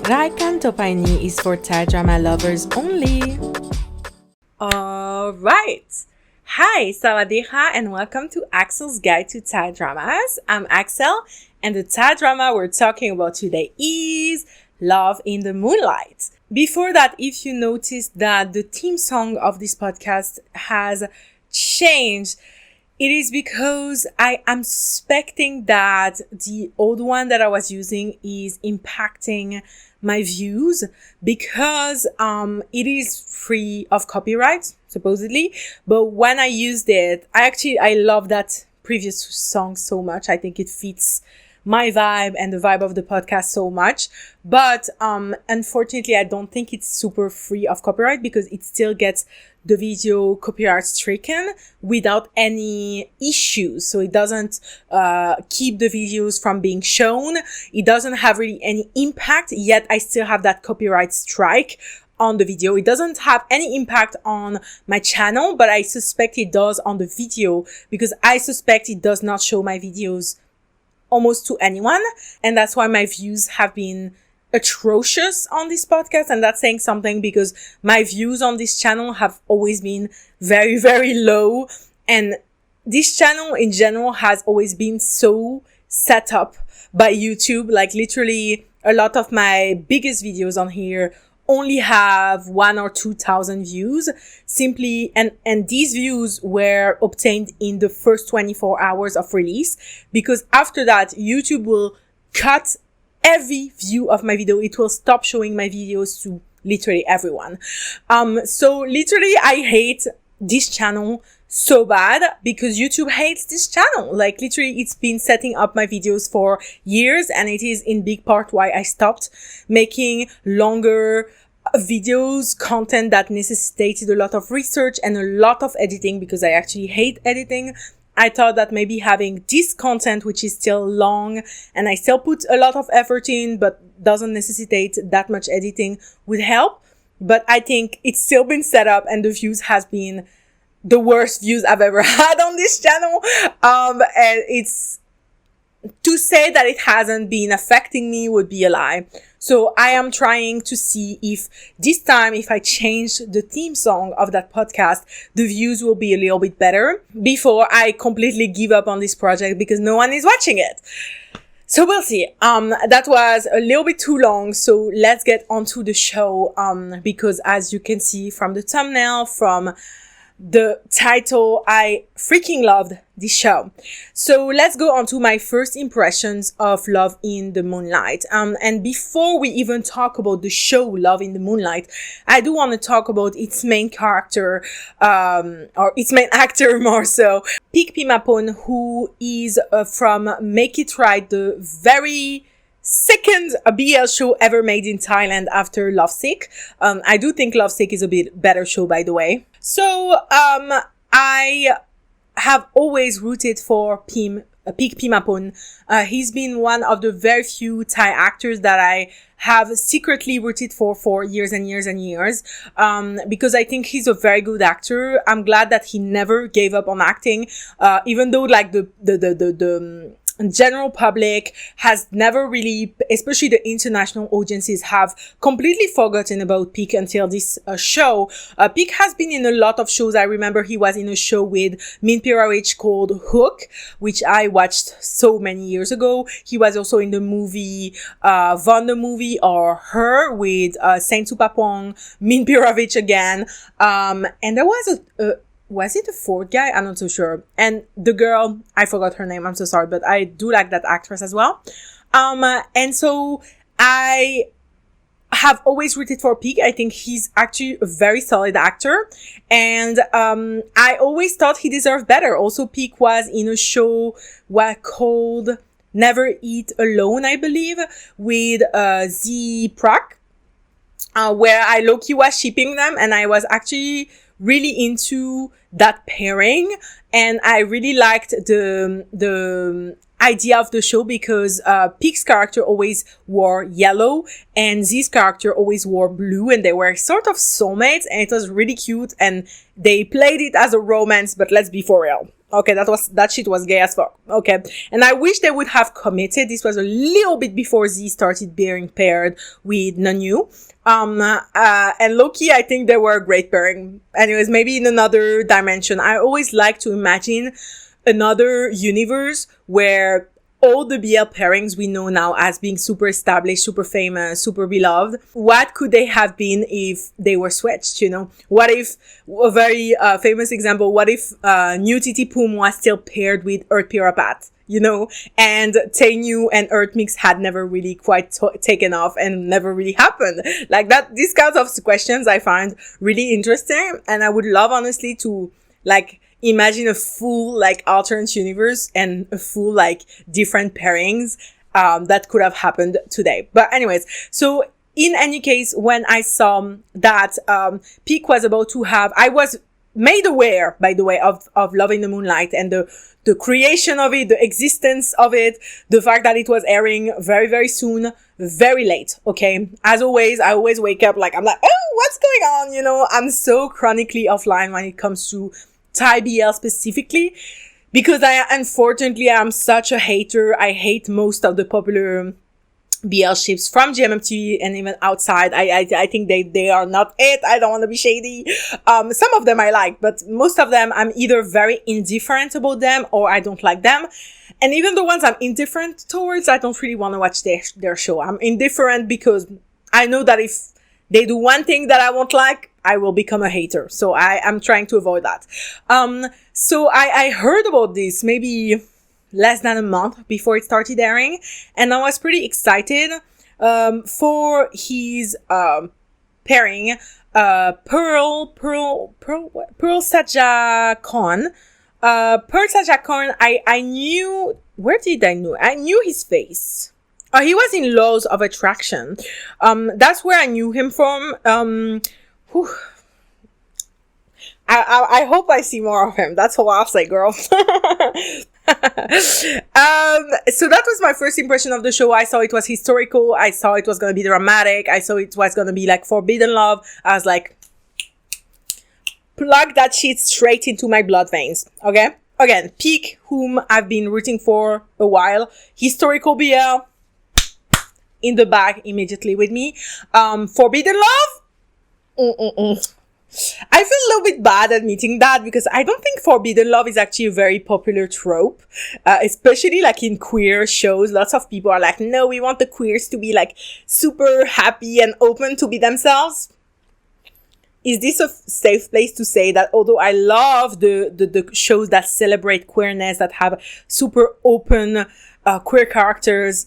Raikan Topaini is for Thai drama lovers only. Alright. Hi, Sawadee-ha, and welcome to Axelle's Guide to Thai Dramas. I'm Axelle, and the Thai drama we're talking about today is Love in the Moonlight. Before that, if you noticed that the theme song of this podcast has changed, it is because I am suspecting that the old one that I was using is impacting my views because it is free of copyright, supposedly. But when I used it, I love that previous song so much. I think it fits my vibe and the vibe of the podcast so much. But unfortunately, I don't think it's super free of copyright because it still gets the video copyright stricken without any issues. So it doesn't keep the videos from being shown. It doesn't have really any impact, yet I still have that copyright strike on the video. It doesn't have any impact on my channel, but I suspect it does on the video because I suspect it does not show my videos almost to anyone. And that's why my views have been atrocious on this podcast, and that's saying something because my views on this channel have always been very, very low, and this channel in general has always been so set up by YouTube. Like literally a lot of my biggest videos on here only have 1,000 or 2,000 views simply, and these views were obtained in the first 24 hours of release, because after that YouTube will cut every view of my video. It will stop showing my videos to literally everyone. So literally I hate this channel so bad because YouTube hates this channel. Like literally it's been setting up my videos for years, and it is in big part why I stopped making longer videos, content that necessitated a lot of research and a lot of editing, because I actually hate editing. I thought that maybe having this content, which is still long and I still put a lot of effort in, but doesn't necessitate that much editing, would help. But I think it's still been set up, and the views has been the worst views I've ever had on this channel. And it's to say that it hasn't been affecting me would be a lie. So I am trying to see if this time, if I change the theme song of that podcast, the views will be a little bit better before I completely give up on this project because no one is watching it. So we'll see. That was a little bit too long. So let's get onto the show. Because as you can see from the thumbnail, from the title, I freaking loved this show. So let's go on to my first impressions of Love in the Moonlight. And before we even talk about the show Love in the Moonlight, I do want to talk about its main character, or its main actor more so, Pick Pimapon, who is from Make It Right, the very second BL show ever made in Thailand after Lovesick. I do think Lovesick is a bit better show, by the way. So, I have always rooted for Pick Pimapon. He's been one of the very few Thai actors that I have secretly rooted for years and years and years. Because I think he's a very good actor. I'm glad that he never gave up on acting. Even though like the general public has never really, especially the international audiences, have completely forgotten about Peak until this show. Peak has been in a lot of shows. I remember he was in a show with Min Pirawich called Hook, which I watched so many years ago. He was also in the movie Von the Movie, or Her, with Saint Supapong, Min Pirawich again. And there was was it the fourth guy? I'm not so sure. And the girl, I forgot her name. I'm so sorry, but I do like that actress as well. And so I have always rooted for Peak. I think he's actually a very solid actor. And, I always thought he deserved better. Also, Peak was in a show called Never Eat Alone, I believe, with, Z Prak, where I low-key was shipping them, and I was actually really into that pairing, and I really liked the idea of the show because Peak's character always wore yellow and Z's character always wore blue, and they were sort of soulmates, and it was really cute, and they played it as a romance, but let's be for real. Okay, that shit was gay as fuck. Okay. And I wish they would have committed. This was a little bit before Z started being paired with Nanu. And Loki, I think they were a great pairing. Anyways, maybe in another dimension. I always like to imagine another universe where all the BL pairings we know now as being super established, super famous, super beloved, what could they have been if they were switched, you know? What if, a very famous example, what if New Titi Poom was still paired with Earth Pirapat, you know? And Tainu and Earth Mix had never really quite taken off and never really happened. Like that, these kinds of questions I find really interesting. And I would love, honestly, to, like, imagine a full, like, alternate universe and a full, like, different pairings that could have happened today. But anyways, so in any case, when I saw that Peak was about to have, I was made aware, by the way, of Love in the Moonlight and the creation of it, the existence of it, the fact that it was airing very, very soon, very late, okay? As always, I always wake up like, I'm like, oh, what's going on? You know, I'm so chronically offline when it comes to Thai BL specifically, because unfortunately, I'm such a hater. I hate most of the popular BL ships from GMMT and even outside. I think they are not it. I don't want to be shady. Some of them I like, but most of them I'm either very indifferent about them or I don't like them. And even the ones I'm indifferent towards, I don't really want to watch their show. I'm indifferent because I know that if they do one thing that I won't like, I will become a hater. So I'm trying to avoid that. So I heard about this maybe less than a month before it started airing. And I was pretty excited, for his, pairing, Pearl Saja Khan. Pearl Saja Khan, I knew, where did I know? I knew his face. He was in Laws of Attraction. That's where I knew him from. I hope I see more of him. That's all I'll say, girl. So that was my first impression of the show. I saw it was historical. I saw it was going to be dramatic. I saw it was going to be like forbidden love. I was like, plug that shit straight into my blood veins. Okay? Again, Peak, whom I've been rooting for a while. Historical BL. In the bag immediately with me. Forbidden love? I feel a little bit bad admitting that because I don't think forbidden love is actually a very popular trope, especially like in queer shows. Lots of people are like, no, we want the queers to be like super happy and open to be themselves. Is this a safe place to say that although I love the shows that celebrate queerness, that have super open queer characters,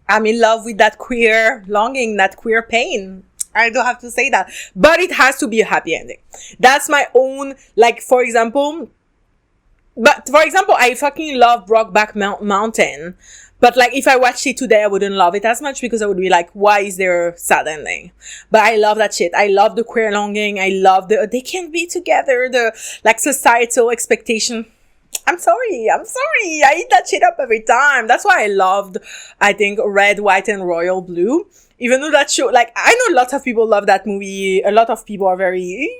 I'm in love with that queer longing, that queer pain. I don't have to say that. But it has to be a happy ending. That's my own, like, for example, I fucking love Brokeback Mountain. But, like, if I watched it today, I wouldn't love it as much because I would be like, why is there a sad ending? But I love that shit. I love the queer longing. I love they can't be together. The, like, societal expectation. I'm sorry. I eat that shit up every time. That's why I loved, I think, Red, White, and Royal Blue. Even though that show, like, I know lots of people love that movie. A lot of people are very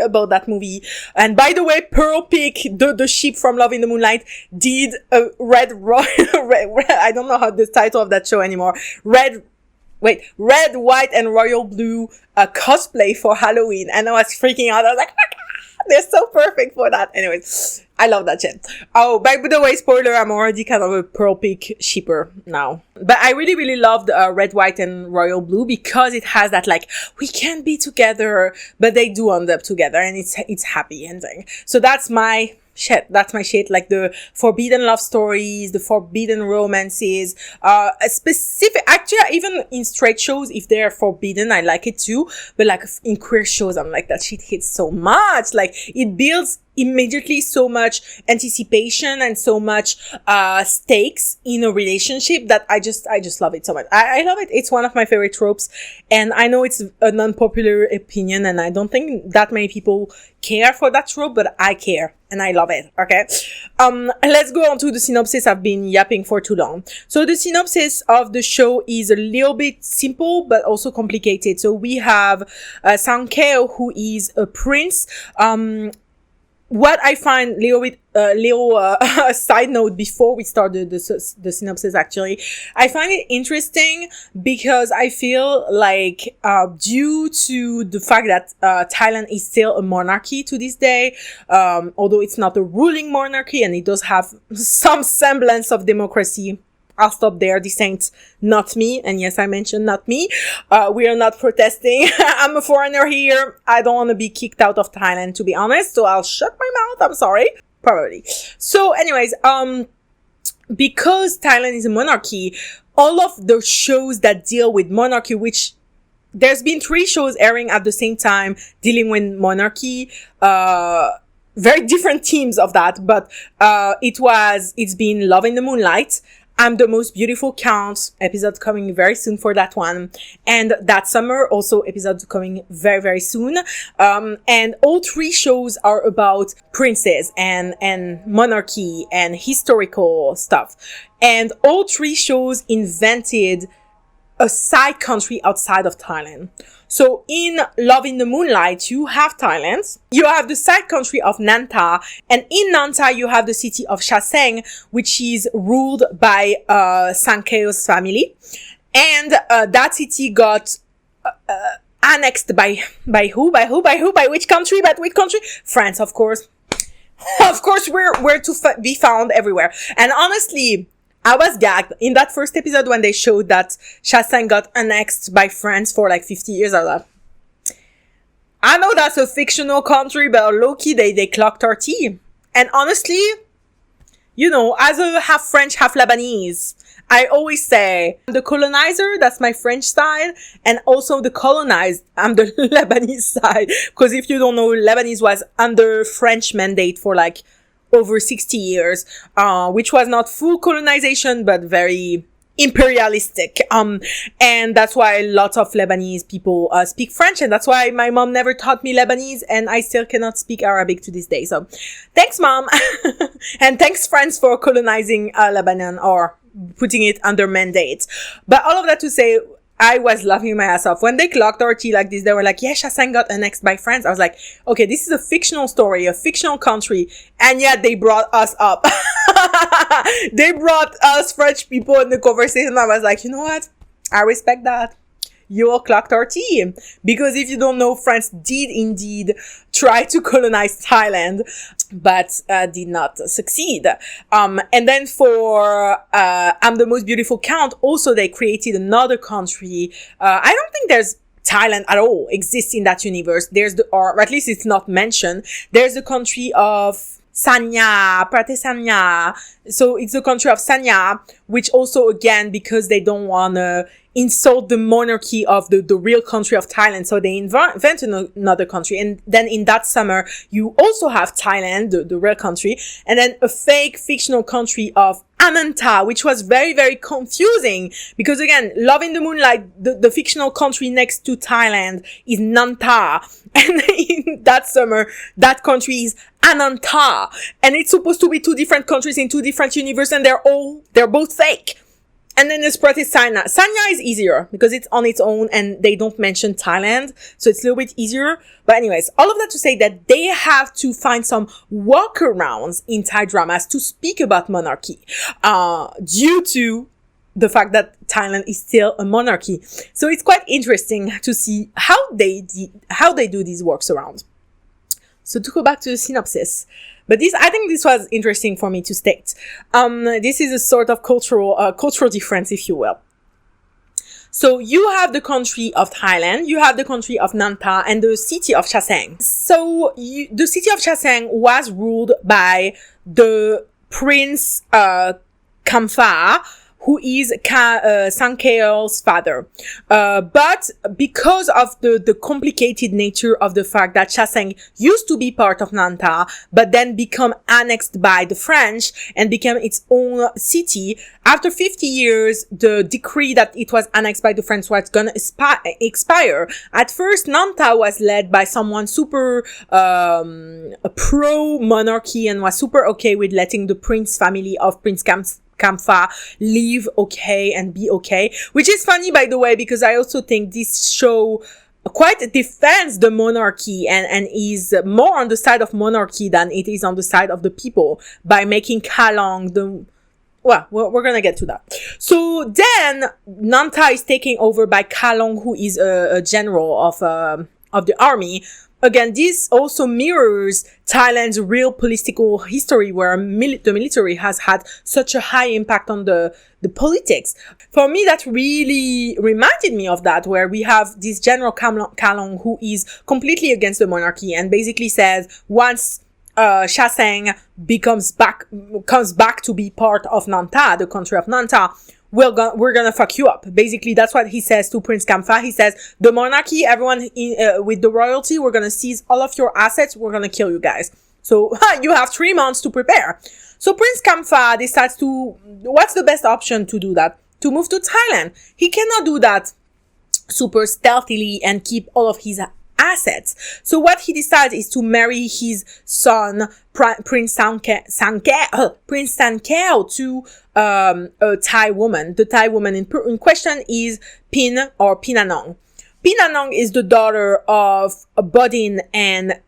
about that movie. And by the way, Pearl Peak, the ship from Love in the Moonlight, did a Red, I don't know how the title of that show anymore. Red, White, and Royal Blue cosplay for Halloween. And I was freaking out. I was like, they're so perfect for that. Anyways, I love that shit. Oh, by the way, spoiler, I'm already kind of a Pearl Peak shipper now. But I really, really loved Red, White, and Royal Blue because it has that, like, we can't be together, but they do end up together, and it's happy ending. So that's my shit. Like the forbidden love stories, the forbidden romances, actually, even in straight shows, if they're forbidden, I like it too. But like in queer shows, I'm like, that shit hits so much. Like it builds immediately so much anticipation and so much stakes in a relationship that I just love it so much. I love it. It's one of my favorite tropes, and I know it's an unpopular opinion, and I don't think that many people care for that trope, but I care and I love it. Okay, let's go on to the synopsis. I've been yapping for too long. So the synopsis of the show is a little bit simple but also complicated. So we have Sankeo, who is a prince what I find, a side note before we started the synopsis, actually, I find it interesting because I feel like, due to the fact that, Thailand is still a monarchy to this day, although it's not a ruling monarchy and it does have some semblance of democracy. I'll stop there. This ain't not me. And yes, I mentioned not me. We are not protesting. I'm a foreigner here. I don't want to be kicked out of Thailand, to be honest. So I'll shut my mouth. I'm sorry. Probably. So anyways, because Thailand is a monarchy, all of the shows that deal with monarchy, which there's been 3 shows airing at the same time dealing with monarchy, very different themes of that, but, it's been Love in the Moonlight, I'm the Most Beautiful Count, episode coming very soon for that one. And That Summer, also episode coming very, very soon. And all 3 shows are about princes and monarchy and historical stuff. And all 3 shows invented a side country outside of Thailand. So in Love in the Moonlight, you have Thailand, you have the side country of Nanta, and in Nanta you have the city of Chaseng, which is ruled by Sankheo's family. And that city got annexed by who? By which country? By which country? France, of course. Of course, we're to be found everywhere. And honestly, I was gagged in that first episode when they showed that Chaseng got annexed by France for like 50 years. I know that's a fictional country, but low-key, they clocked our tea. And honestly, you know, as a half French, half Lebanese, I always say, I'm the colonizer, that's my French side, and also the colonized, I'm the Lebanese side. Because if you don't know, Lebanese was under French mandate for like over 60 years, which was not full colonization, but very imperialistic. And that's why lots of Lebanese people speak French, and that's why my mom never taught me Lebanese, and I still cannot speak Arabic to this day. So thanks, Mom. And thanks, France, for colonizing Lebanon or putting it under mandate. But all of that to say, I was laughing my ass off. When they clocked our tea like this, they were like, yeah, Chaseng got annexed by France. I was like, okay, this is a fictional story, a fictional country. And yet they brought us up. They brought us French people in the conversation. I was like, you know what? I respect that. You all clocked our tea. Because if you don't know, France did indeed try to colonize Thailand, but did not succeed. And then for I'm the Most Beautiful Count, also they created another country. I don't think there's Thailand at all exists in that universe. Or at least it's not mentioned. There's the country of Sanya, Prate Sanya. So it's the country of Sanya, which also, again, because they don't want to insult the monarchy of the real country of Thailand. So they invent another country. And then in That Summer, you also have Thailand, the real country, and then a fake fictional country of Ananta, which was very, very confusing because, again, Love in the Moonlight, the fictional country next to Thailand is Nanta. And in That Summer, that country is Ananta. And it's supposed to be 2 different countries in 2 different universes, and they're both fake. And then the spread is Sanya. Sanya is easier because it's on its own and they don't mention Thailand. So it's a little bit easier. But anyways, all of that to say that they have to find some workarounds in Thai dramas to speak about monarchy, due to the fact that Thailand is still a monarchy. So it's quite interesting to see how they do these workarounds. So to go back to the synopsis. But I think this was interesting for me to state. This is a sort of cultural difference, if you will. So you have the country of Thailand, you have the country of Nanta, and the city of Chaseng. So the city of Chaseng was ruled by the Prince Kampha, who is Sankheo's father. But because of the complicated nature of the fact that Chaseng used to be part of Nanta, but then become annexed by the French and became its own city, after 50 years, the decree that it was annexed by the French was gonna expire. At first, Nanta was led by someone super pro-monarchy and was super okay with letting the prince family of Prince Kampha live okay and be okay, which is funny, by the way, because I also think this show quite defends the monarchy and is more on the side of monarchy than it is on the side of the people by making Kalong the... Well, we're gonna get to that. So then Nanta is taken over by Kalong, who is a general of the army. Again, this also mirrors Thailand's real political history, where the military has had such a high impact on the politics. For me, that really reminded me of that, where we have this General Kalong who is completely against the monarchy and basically says once Shaseng comes back to be part of Nanta, the country of Nanta, we're gonna fuck you up. Basically, that's what he says to Prince Kampha. He says, the monarchy, everyone with the royalty, we're gonna seize all of your assets. We're gonna kill you guys. So you have 3 months to prepare. So Prince Kampha decides what's the best option to do that? To move to Thailand. He cannot do that super stealthily and keep all of his assets. So what he decides is to marry his son, Prince Sankeo, to a Thai woman. The Thai woman in question is Pin or Pinanong. Pinanong is the daughter of Bodin and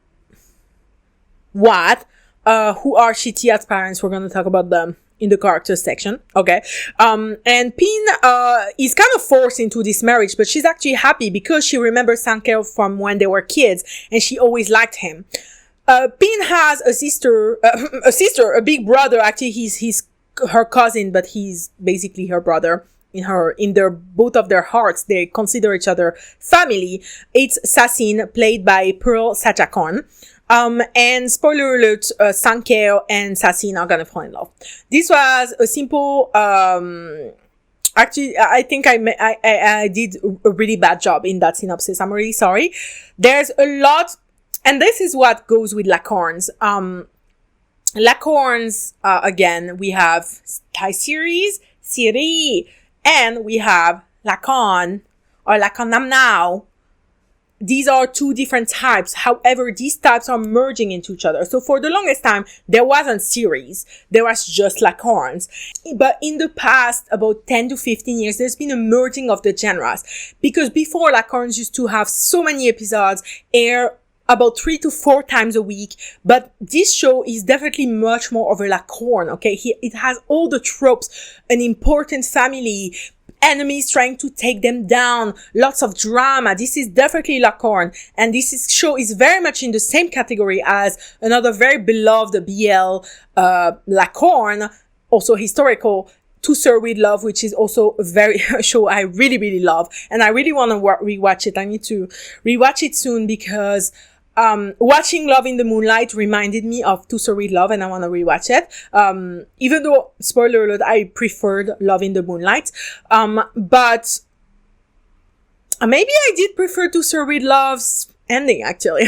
Wat, who are Shitiat's parents. We're going to talk about them in the characters section. Okay. And Pin, is kind of forced into this marriage, but she's actually happy because she remembers Sankeo from when they were kids and she always liked him. Pin has a big brother. Actually, he's her cousin, but he's basically her brother. In both of their hearts, they consider each other family. It's Sassin, played by Pearl Sajakon. And spoiler alert, Sankeo and Sassin are gonna fall in love. This was a simple, actually, I think I did a really bad job in that synopsis. I'm really sorry. There's a lot, and this is what goes with Lacorns. Lacorns, again, we have Thai series, Siri, and we have Lacon, or Lacon Nam Now. These are 2 different types. However, these types are merging into each other. So for the longest time, there wasn't series. There was just Lacorns. But in the past, about 10 to 15 years, there's been a merging of the genres. Because before, Lacorns used to have so many episodes, air about 3 to 4 times a week. But this show is definitely much more of a Lacorn, okay? It has all the tropes, an important family, enemies trying to take them down, lots of drama. This is definitely Lacorn, and show is very much in the same category as another very beloved BL Lacorn, also historical, To Sir With Love, which is also a show I really, really love, and I really want to rewatch it. I need to rewatch it soon because watching Love in the Moonlight reminded me of To Sir With Love, and I want to rewatch it. Even though, spoiler alert, I preferred Love in the Moonlight. But maybe I did prefer To Sir With Love's ending, actually.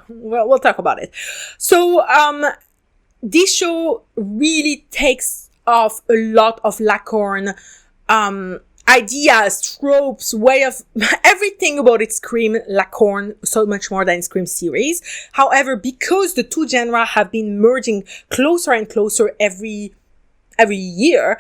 Well, we'll talk about it. So, this show really takes off a lot of Lacorn, ideas, tropes, way of everything about it scream Lacorn so much more than Scream series. However, because the 2 genres have been merging closer and closer every year,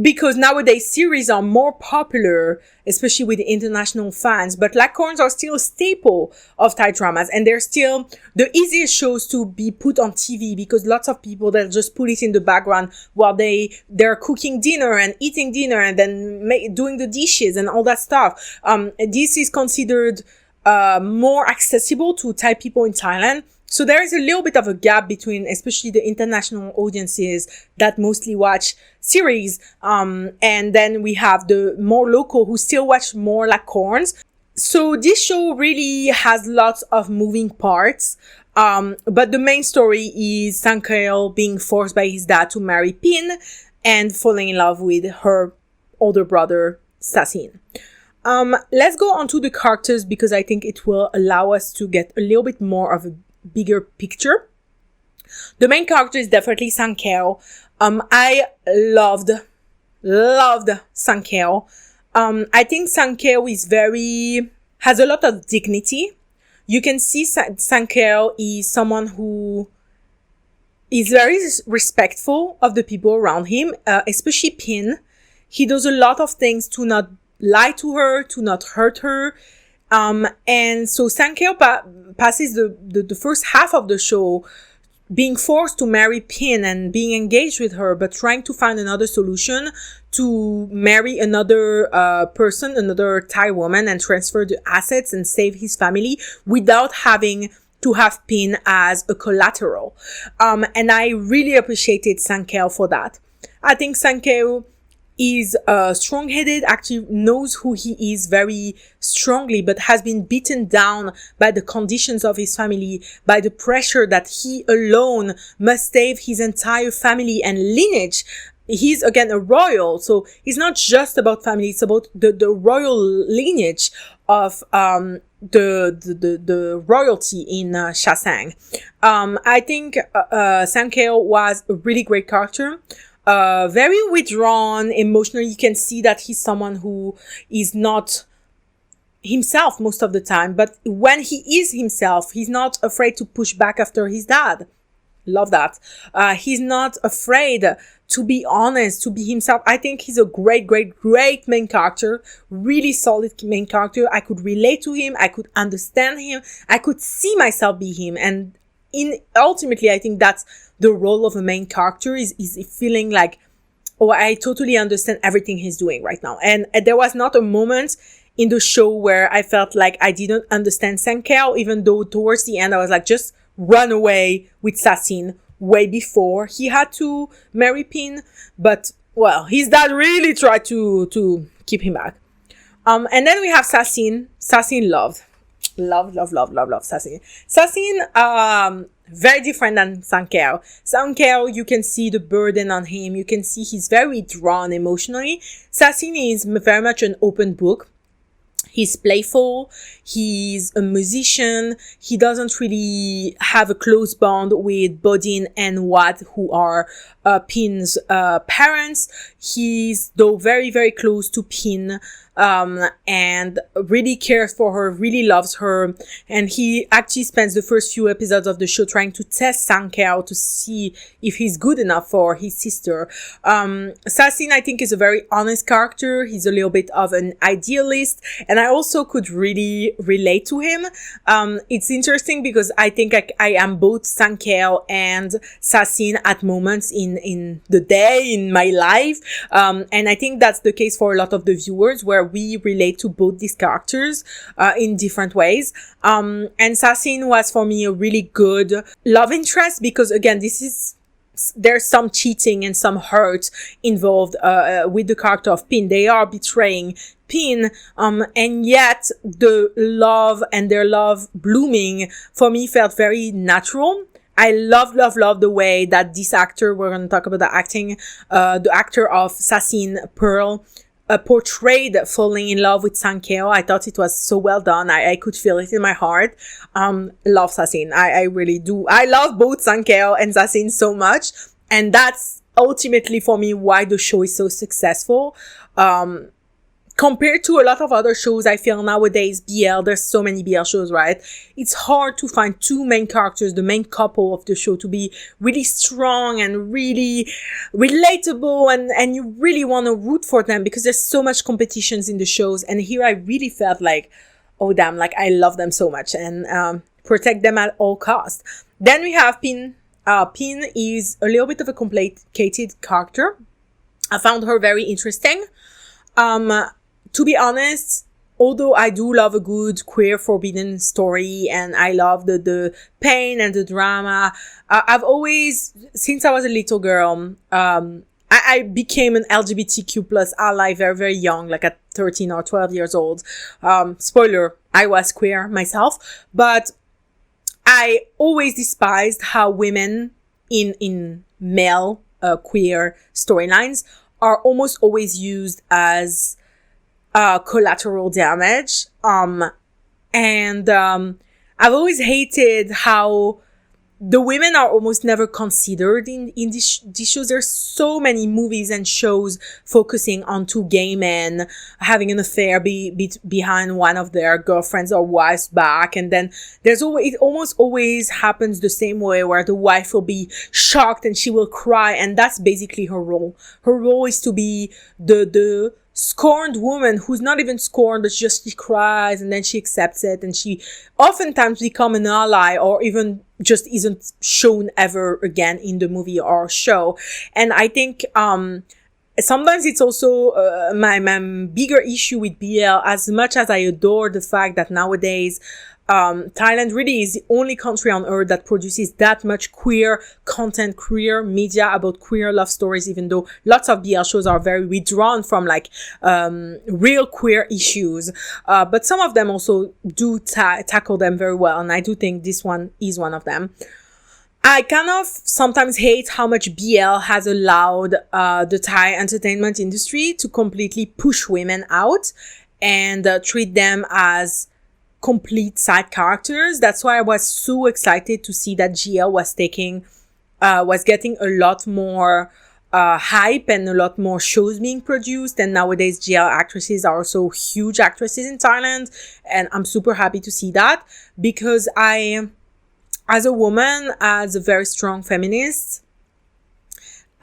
because nowadays series are more popular, especially with the international fans, but Lacorns are still a staple of Thai dramas, and they're still the easiest shows to be put on TV because lots of people, they'll just put it in the background while they're cooking dinner and eating dinner and then doing the dishes and all that stuff. This is considered more accessible to Thai people in Thailand. So there is a little bit of a gap between, especially the international audiences that mostly watch series, and then we have the more local who still watch more Lacorns. So this show really has lots of moving parts, but the main story is Sankeo being forced by his dad to marry Pin and falling in love with her older brother, Sassin. Let's go on to the characters because I think it will allow us to get a little bit more of a bigger picture. The main character is definitely Sankeo. I loved Sankeo. I think Sankeo has a lot of dignity. You can see Sankeo is someone who is very respectful of the people around him, especially Pin. He does a lot of things to not lie to her, to not hurt her. And so Sankeo passes the first half of the show being forced to marry Pin and being engaged with her, but trying to find another solution to marry another person, another Thai woman, and transfer the assets and save his family without having to have Pin as a collateral. And I really appreciated Sankeo for that. I think Sankeo is strong-headed, actually knows who he is very strongly, but has been beaten down by the conditions of his family, by the pressure that he alone must save his entire family and lineage. He's again a royal, so it's not just about family, it's about the royal lineage of the royalty in Shasang. I think Sankeo was a really great character. Very withdrawn emotionally. You can see that he's someone who is not himself most of the time, but when he is himself, he's not afraid to push back after his dad. Love that. He's not afraid to be honest, to be himself. I think he's a great main character. Really solid main character. I could relate to him. I could understand him. I could see myself be him. And ultimately, I think that's the role of a main character is feeling like, oh, I totally understand everything he's doing right now. And there was not a moment in the show where I felt like I didn't understand Sankeo, even though towards the end I was like, just run away with Sassin way before he had to marry Pin. But, well, his dad really tried to keep him back. And then we have Sassin. Sassin love Sassin. Sassin, very different than Sankeo. Sankeo, you can see the burden on him. You can see he's very drawn emotionally. Sassin is very much an open book. He's playful. He's a musician. He doesn't really have a close bond with Bodin and Wat, who are Pin's parents. He's, though, very, very close to Pin, and really cares for her, really loves her. And he actually spends the first few episodes of the show trying to test Sankeo to see if he's good enough for his sister. Sassin, I think, is a very honest character. He's a little bit of an idealist, and I also could really relate to him. It's interesting because I think I am both Sankeo and Sassin at moments in the day, in my life. And I think that's the case for a lot of the viewers, where we relate to both these characters in different ways. And Sassin was for me a really good love interest because, again, there's some cheating and some hurt involved with the character of Pin. They are betraying Pin, and yet the love and their love blooming for me felt very natural. I love the way that this actor, we're going to talk about the acting, the actor of Sassin, Pearl, portrayed falling in love with Sankeo. I thought it was so well done. I could feel it in my heart. Love Sassin. I really do. I love both Sankeo and Sassin so much. And that's ultimately for me why the show is so successful. Compared to a lot of other shows, I feel nowadays, BL, there's so many BL shows, right? It's hard to find two main characters, the main couple of the show, to be really strong and really relatable, and you really want to root for them because there's so much competitions in the shows. And here I really felt like, oh damn, like I love them so much and protect them at all costs. Then we have Pin. Pin is a little bit of a complicated character. I found her very interesting. To be honest, although I do love a good queer forbidden story and I love the pain and the drama, I've always, since I was a little girl, I became an LGBTQ plus ally very, very young, like at 13 or 12 years old. Spoiler, I was queer myself, but I always despised how women in male queer storylines are almost always used as collateral damage. And I've always hated how the women are almost never considered in these shows. There's so many movies and shows focusing on two gay men having an affair behind one of their girlfriends or wives' back. And then it almost always happens the same way, where the wife will be shocked and she will cry. And that's basically her role. Her role is to be the scorned woman who's not even scorned, but just she cries and then she accepts it, and she oftentimes become an ally, or even just isn't shown ever again in the movie or show. And I think sometimes it's also my bigger issue with BL. As much as I adore the fact that nowadays Thailand really is the only country on earth that produces that much queer content, queer media about queer love stories, even though lots of BL shows are very withdrawn from like real queer issues. But some of them also do tackle them very well, and I do think this one is one of them. I kind of sometimes hate how much BL has allowed the Thai entertainment industry to completely push women out and treat them as complete side characters. That's why I was so excited to see that GL was getting a lot more hype and a lot more shows being produced. And nowadays GL actresses are also huge actresses in Thailand, and I'm super happy to see that, because as a woman, as a very strong feminist,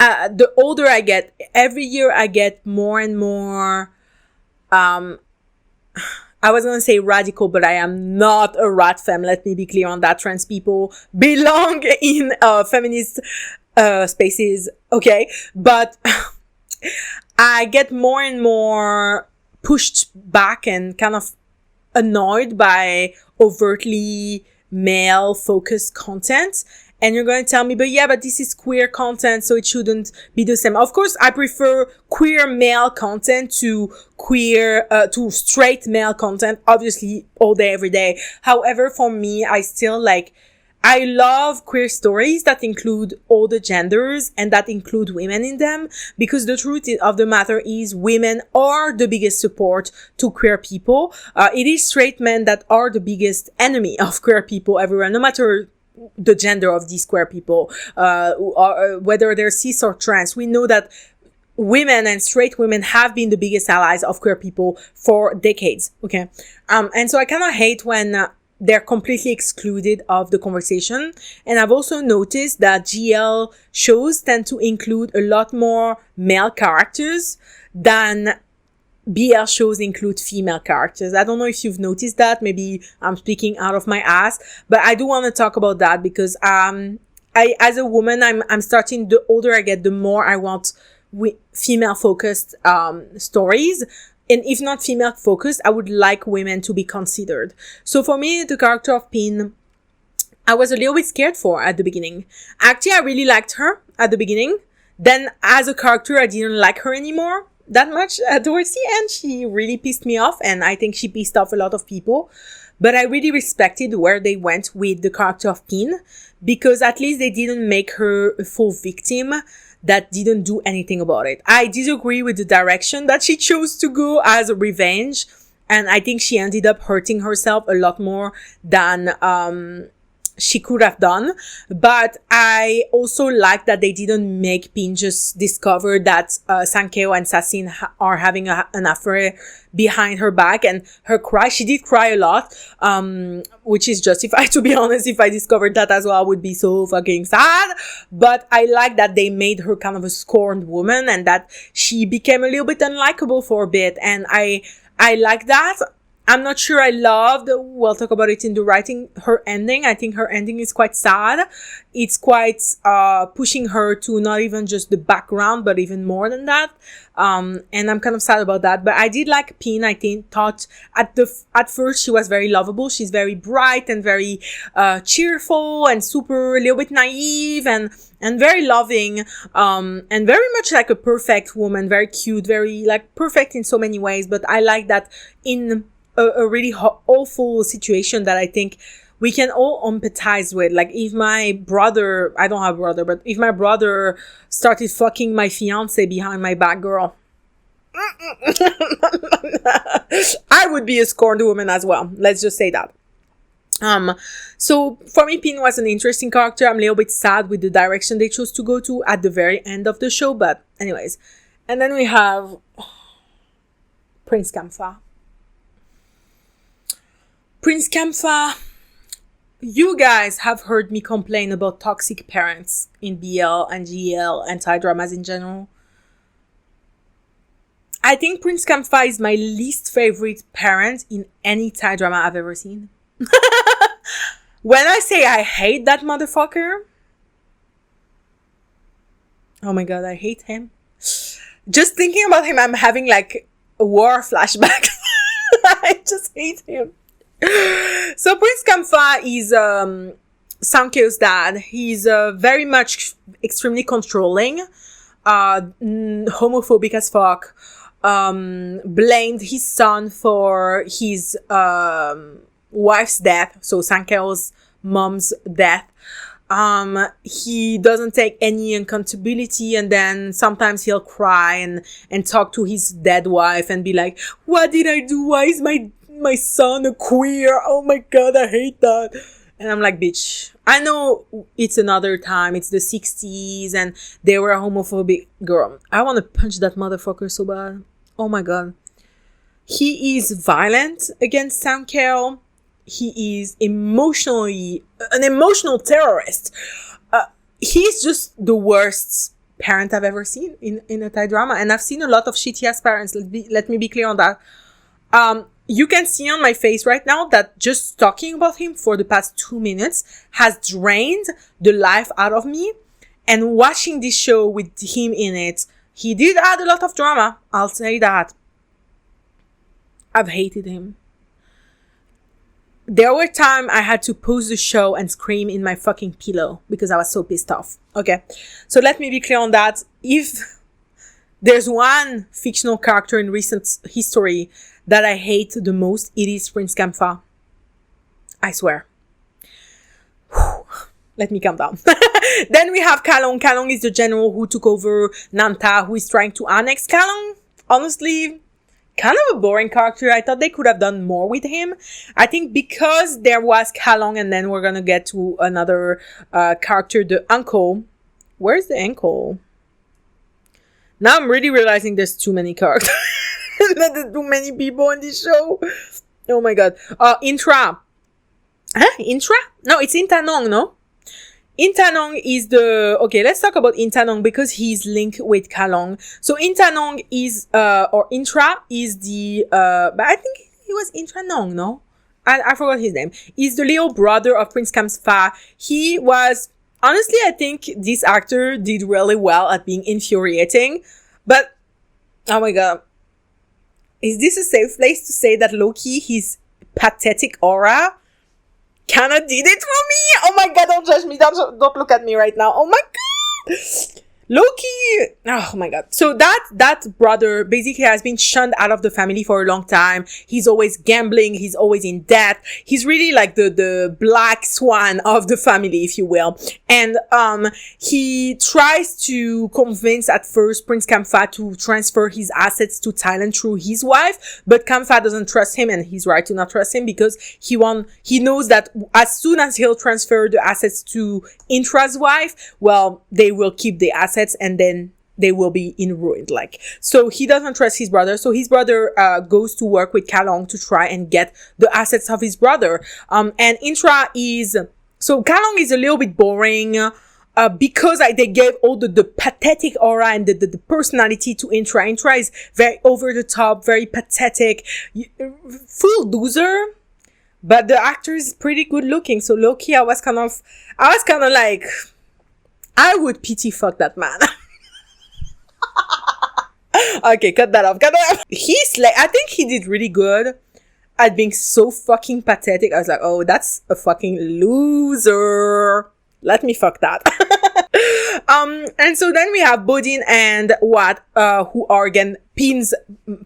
the older I get, every year I get more and more I was going to say radical, but I am not a rat femme. Let me be clear on that. Trans people belong in feminist spaces, okay? But I get more and more pushed back and kind of annoyed by overtly male-focused content. And you're going to tell me, but this is queer content, so it shouldn't be the same. Of course, I prefer queer male content to straight male content, obviously, all day, every day. However, for me, I love queer stories that include all the genders and that include women in them, because the truth of the matter is women are the biggest support to queer people. It is straight men that are the biggest enemy of queer people everywhere, no matter the gender of these queer people, whether they're cis or trans. We know that women and straight women have been the biggest allies of queer people for decades. Okay. And so I kind of hate when they're completely excluded of the conversation. And I've also noticed that GL shows tend to include a lot more male characters than BL shows include female characters. I don't know if you've noticed that. Maybe I'm speaking out of my ass, but I do want to talk about that, because as a woman, I'm starting, the older I get, the more I want female focused stories. And if not female focused, I would like women to be considered. So for me, the character of Pin, I was a little bit scared for at the beginning. Actually, I really liked her at the beginning. Then as a character, I didn't like her anymore that much towards the end. She really pissed me off, and I think she pissed off a lot of people. But I really respected where they went with the character of Pin, because at least they didn't make her a full victim that didn't do anything about it. I disagree with the direction that she chose to go as a revenge, and I think she ended up hurting herself a lot more than she could have done. But I also like that they didn't make Pin just discover that Sankeo and Sassin are having an affair behind her back, and her cry, she did cry a lot, which is justified, to be honest. If I discovered that as well, I would be so fucking sad. But I like that they made her kind of a scorned woman, and that she became a little bit unlikable for a bit, and I like that. I'm not sure I loved, we'll talk about it in the writing, her ending. I think her ending is quite sad. It's quite pushing her to not even just the background, but even more than that. And I'm kind of sad about that. But I did like Pin. I thought at first she was very lovable. She's very bright and very cheerful and super, a little bit naive and very loving, and very much like a perfect woman, very cute, very like perfect in so many ways. But I like that in a really awful situation that I think we can all empathize with. Like if my brother, I don't have a brother, but if my brother started fucking my fiance behind my back, girl, I would be a scorned woman as well. Let's just say that. So for me, Pin was an interesting character. I'm a little bit sad with the direction they chose to go to at the very end of the show, but anyways. And then we have Prince Kampha. Prince Kampha, you guys have heard me complain about toxic parents in BL and GL and Thai dramas in general. I think Prince Kamfa is my least favorite parent in any Thai drama I've ever seen. When I say I hate that motherfucker, oh my god, I hate him. Just thinking about him, I'm having like a war flashback. I just hate him. So Prince Kamfa is Sankyo's dad. He's very much extremely controlling, homophobic as fuck. Blamed his son for his wife's death, so Sankyo's mom's death. He doesn't take any accountability, and then sometimes he'll cry and talk to his dead wife and be like, what did I do? Why is my son a queer? Oh my god, I hate that. And I'm like, bitch, I know it's another time, it's the 60s and they were a homophobic girl. I want to punch that motherfucker so bad. Oh my god. He is violent against Sankyo. He is an emotional terrorist. He's just the worst parent I've ever seen in a Thai drama. And I've seen a lot of shitty ass parents. Let me be clear on that. You can see on my face right now that just talking about him for the past 2 minutes has drained the life out of me. And watching this show with him in it, he did add a lot of drama. I'll say that. I've hated him. There were times I had to pause the show and scream in my fucking pillow because I was so pissed off. Okay. So let me be clear on that. If there's one fictional character in recent history that I hate the most, it is Prince Kamfa. I swear. Whew. Let me calm down. Then we have Kalong. Kalong is the general who took over Nanta, who is trying to annex Kalong. Honestly, kind of a boring character. I thought they could have done more with him. I think because there was Kalong, and then we're gonna get to another character, the uncle. Where's the uncle? Now I'm really realizing there's too many characters. There's too many people in this show. Oh my god. Intra. Huh? Intra? No, it's Intanong, no? Intanong is the... Okay, let's talk about Intanong because he's linked with Kalong. So Intanong is... or Intra is the... but I think he was Intranong, no? I forgot his name. He's the little brother of Prince Kamfa. He was... Honestly, I think this actor did really well at being infuriating. But... Oh my god. Is this a safe place to say that low-key his pathetic aura kinda did it for me? Oh my god, don't judge me. Don't look at me right now. Oh my god. Loki. Oh my god. So that brother basically has been shunned out of the family for a long time. He's always gambling. He's always in debt. He's really like the black swan of the family, if you will. And he tries to convince at first Prince Kamfa to transfer his assets to Thailand through his wife, but Kamfa doesn't trust him, and he's right to not trust him because he knows that as soon as he'll transfer the assets to Intra's wife, well, they will keep the assets and then they will be in ruin. Like, so he doesn't trust his brother. So his brother goes to work with Kalong to try and get the assets of his brother. And Intra is... So Kalong is a little bit boring because they gave all the pathetic aura and the personality to Intra. Intra is very over the top, very pathetic, full loser. But the actor is pretty good looking. So low-key, I was kind of like, I would pity fuck that man. Okay, cut that off. He's like, I think he did really good at being so fucking pathetic. I was like, oh, that's a fucking loser. Let me fuck that. And so then we have Bodin and Wat, who are again Pin's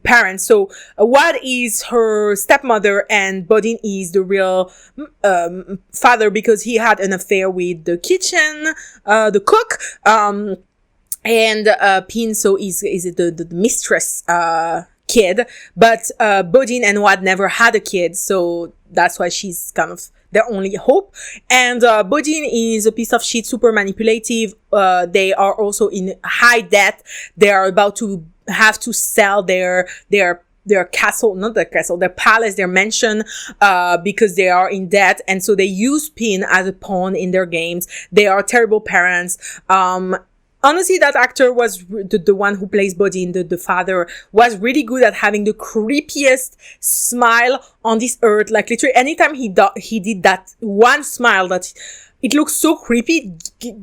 parents. So Wat is her stepmother and Bodin is the real father because he had an affair with the kitchen, the cook. And Pin so is the mistress kid, but Bodin and Wat never had a kid, so that's why she's kind of their only hope. And Bodin is a piece of shit, super manipulative. They are also in high debt. They are about to have to sell their castle, not their castle, their palace, their mansion, because they are in debt. And so they use Pin as a pawn in their games. They are terrible parents. Honestly, that actor was the one who plays Bodin, the father, was really good at having the creepiest smile on this earth. Like literally, anytime he did that one smile that it looked so creepy,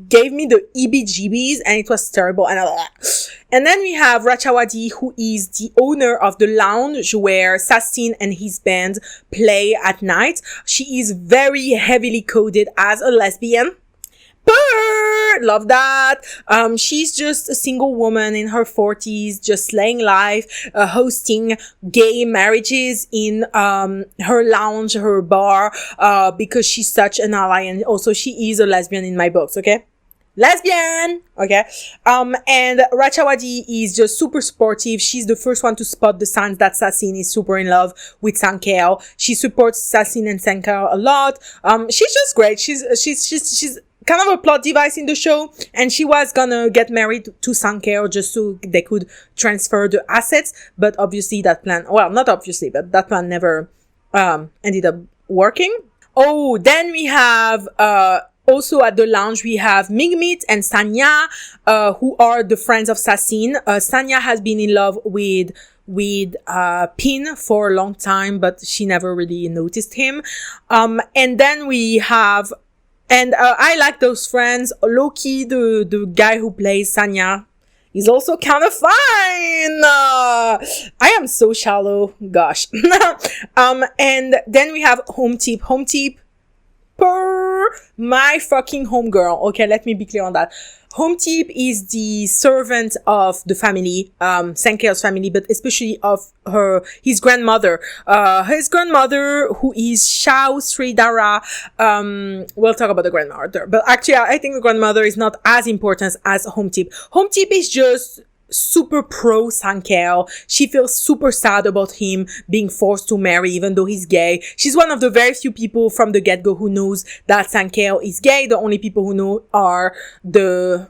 gave me the EBGBs, and it was terrible. And then we have Rachawadi, who is the owner of the lounge where Sassin and his band play at night. She is very heavily coded as a lesbian. Love that. She's just a single woman in her 40s, just slaying life, hosting gay marriages in her lounge, her bar, because she's such an ally, and also she is a lesbian in my books, okay? Lesbian! Okay. And Rachawadi is just super supportive. She's the first one to spot the signs that Sassin is super in love with Sankeo. She supports Sassin and Sankeo a lot. She's just great. She's kind of a plot device in the show, and she was gonna get married to Sankeo just so they could transfer the assets, but obviously that plan, well, not obviously, but that plan never ended up working. Oh, then we have also at the lounge we have Migmit and Sanya, who are the friends of Sassin. Sanya has been in love with Pin for a long time, but she never really noticed him. And then we have, and I like those friends. Loki, the guy who plays Sanya, is also kind of fine. I am so shallow. Gosh. And then we have Home Tip. Home Tip, my fucking homegirl. Okay, let me be clear on that. Home Tip is the servant of the family, Sankeo's family, but especially of his grandmother. His grandmother, who is Shao Sridhara. We'll talk about the grandmother, but actually I think the grandmother is not as important as Home Tip. Home Tip is just super pro Sankeo. She feels super sad about him being forced to marry even though he's gay. She's one of the very few people from the get-go who knows that Sankeo is gay. The only people who know are the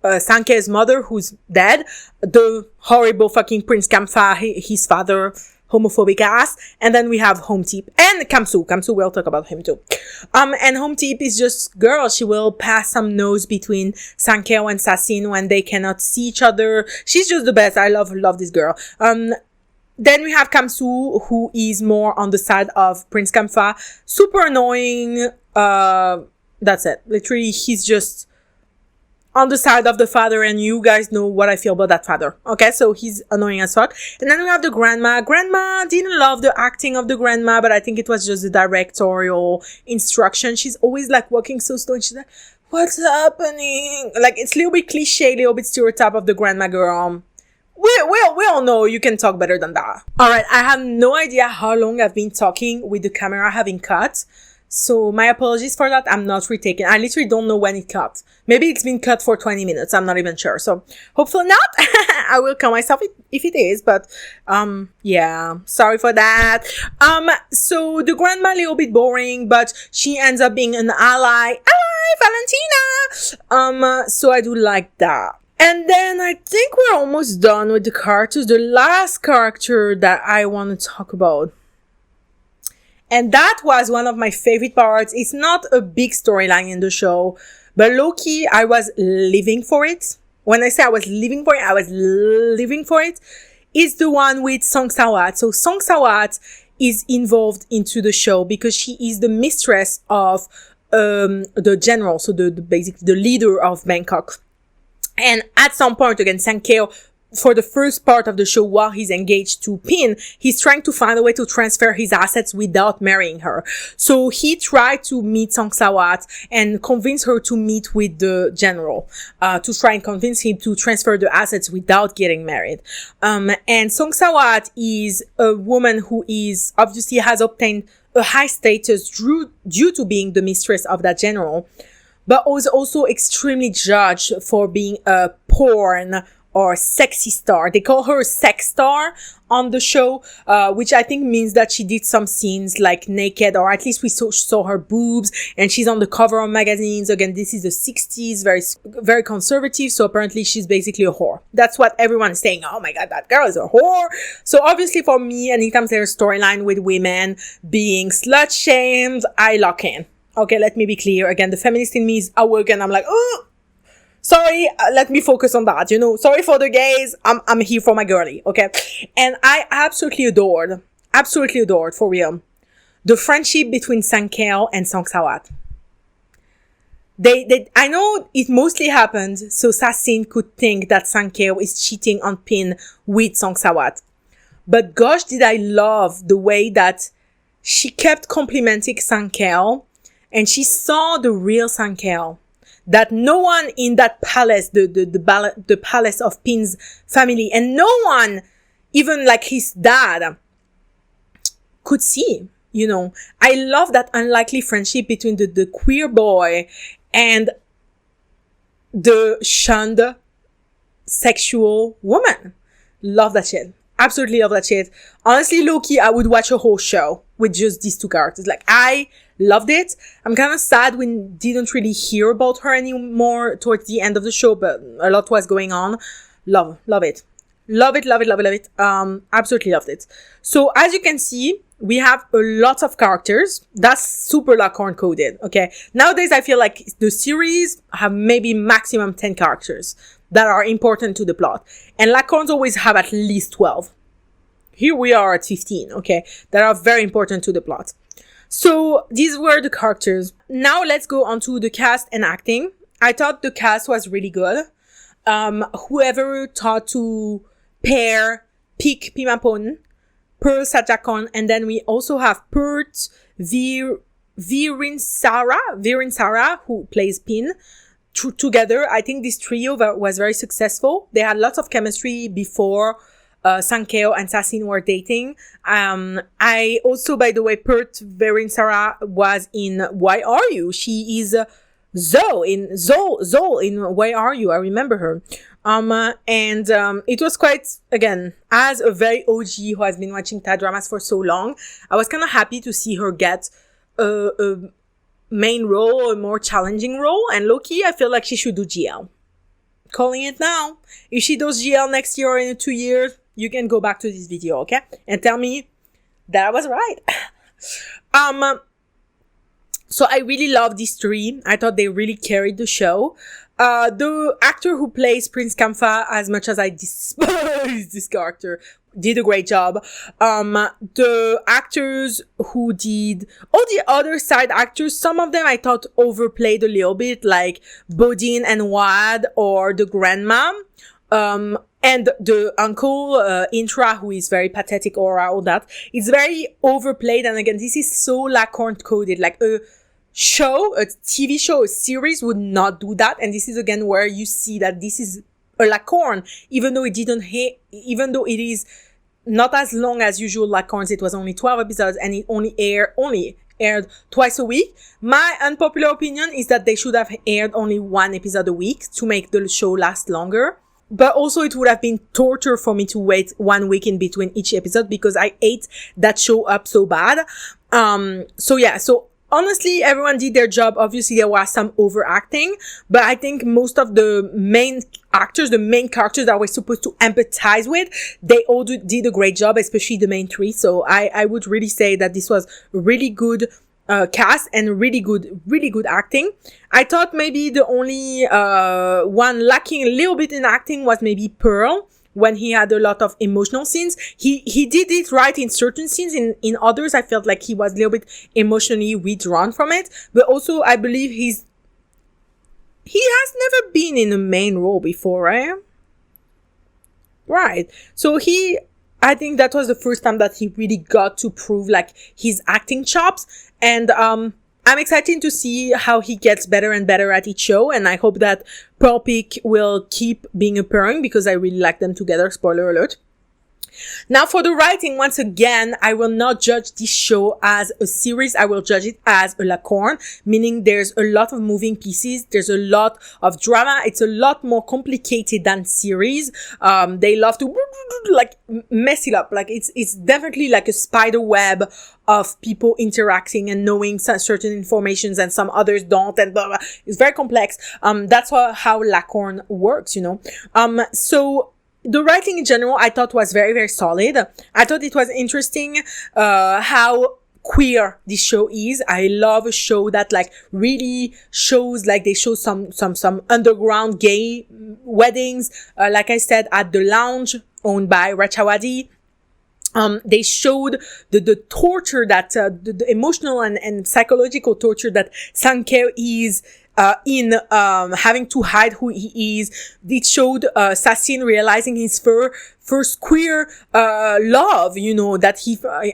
Sankeo's mother, who's dead, the horrible fucking Prince Kamfa, his father, homophobic ass, and then we have Home Tip and Kamsu, we'll talk about him too. And Home Tip is just girl. She will pass some notes between Sankeo and Sassin when they cannot see each other. She's just the best. I love this girl. Then we have Kamsu, who is more on the side of Prince Kamfa. Super annoying. That's it. Literally, he's just on the side of the father, and you guys know what I feel about that father. Okay, so he's annoying as fuck. And then we have the grandma. Grandma, didn't love the acting of the grandma, but I think it was just the directorial instruction. She's always like walking so slow, and she's like, what's happening? Like, it's a little bit cliche, a little bit stereotype of the grandma girl. We all know you can talk better than that. Alright, I have no idea how long I've been talking with the camera having cut. So my apologies for that. I'm not retaking. I literally don't know when it cut. Maybe it's been cut for 20 minutes. I'm not even sure. So hopefully not. I will kill myself if it is. But yeah, sorry for that. So the grandma, a little bit boring, but she ends up being an ally. Valentina. So I do like that. And then I think we're almost done with the characters. The last character that I want to talk about, and that was one of my favorite parts. It's not a big storyline in the show, but low-key, I was living for it. When I say I was living for it, I was living for it. It's the one with Song Sawat. So Song Sawat is involved into the show because she is the mistress of the general, so basically the leader of Bangkok. And at some point, again, Sankeo, for the first part of the show, while he's engaged to Pin, he's trying to find a way to transfer his assets without marrying her. So he tried to meet Song Sawat and convince her to meet with the general, to try and convince him to transfer the assets without getting married. And Song Sawat is a woman who is obviously has obtained a high status due to being the mistress of that general, but was also extremely judged for being a porn or sexy star. They call her a sex star on the show, which I think means that she did some scenes like naked, or at least we saw her boobs, and she's on the cover of magazines. Again, this is the 60s, very, very conservative. So apparently she's basically a whore. That's what everyone is saying. Oh my God, that girl is a whore. So obviously for me, anytime there's a storyline with women being slut shamed, I lock in. Okay, let me be clear. Again, the feminist in me is awoken. I'm like, oh. Sorry, let me focus on that, Sorry for the gays. I'm here for my girlie, okay? And I absolutely adored, for real, the friendship between Sankeo and Songsawat. I know it mostly happened so Sassin could think that Sankeo is cheating on Pin with Songsawat. But gosh, did I love the way that she kept complimenting Sankeo, and she saw the real Sankeo. That no one in that palace, the palace of Pin's family, and no one, even like his dad, could see, I love that unlikely friendship between the queer boy and the shunned sexual woman. Love that shit. Absolutely love that shit. Honestly, low-key, I would watch a whole show with just these two characters. Like, I loved it. I'm kind of sad we didn't really hear about her anymore towards the end of the show, but a lot was going on. Love it. Love it. Absolutely loved it. So, as you can see, we have a lot of characters. That's super Lacorn coded, okay? Nowadays, I feel like the series have maybe maximum 10 characters that are important to the plot. And Lacorns always have at least 12. Here we are at 15, okay? That are very important to the plot. So, these were the characters. Now, let's go on to the cast and acting. I thought the cast was really good. Whoever thought to pick Pimapon, Pearl Sajakon, and then we also have Pert Virin Sara, who plays Pin. Together, I think this trio was very successful. They had lots of chemistry before Sankeo and Sassin were dating. I also, by the way, Pert Virin Sara was in Why Are You? She is Zoe in Why Are You? I remember her. It was quite, again, as a very OG who has been watching Thai dramas for so long, I was kind of happy to see her get a main role, a more challenging role, and low-key, I feel like she should do GL. Calling it now. If she does GL next year or in 2 years, you can go back to this video, okay? And tell me that I was right. So I really love these three. I thought they really carried the show. The actor who plays Prince Kamfa, as much as I despise this character, did a great job. The actors who did all the other side actors, some of them I thought overplayed a little bit, like Bodine and Wad, or the grandma, and the uncle, Intra, who is very pathetic, aura, all that. It's very overplayed, and again, this is so Lacorn coded, like a TV show, a series would not do that, and this is again where you see that this is a Lacorn, even though it is not as long as usual Lacorns. It was only 12 episodes, and it only aired twice a week. My unpopular opinion is that they should have aired only one episode a week to make the show last longer. But also it would have been torture for me to wait 1 week in between each episode, because I ate that show up so bad. So honestly, everyone did their job. Obviously, there was some overacting, but I think most of the main actors, the main characters that we're supposed to empathize with, they all did a great job, especially the main three. So I would really say that this was really good cast and really good acting. I thought maybe the only one lacking a little bit in acting was maybe Pearl, when he had a lot of emotional scenes. He did it right in certain scenes. In others, I felt like he was a little bit emotionally withdrawn from it. But also, I believe he has never been in a main role before, right? Right. So I think that was the first time that he really got to prove like his acting chops. And I'm excited to see how he gets better and better at each show, and I hope that Pearl Peak will keep being a pairing, because I really like them together. Spoiler alert. Now for the writing, once again, I will not judge this show as a series. I will judge it as a Lacorn, meaning there's a lot of moving pieces. There's a lot of drama. It's a lot more complicated than series. They love to like mess it up. Like it's definitely like a spider web of people interacting and knowing certain informations and some others don't, and blah, blah. It's very complex. That's how Lacorn works, So the writing in general, I thought was very, very solid. I thought it was interesting, how queer this show is. I love a show that like really shows, like they show some underground gay weddings. Like I said, at the lounge owned by Rachawadi. They showed the torture that, the emotional and psychological torture that Sankeo is, in, having to hide who he is. It showed, Sassin realizing his first queer, love, you know, that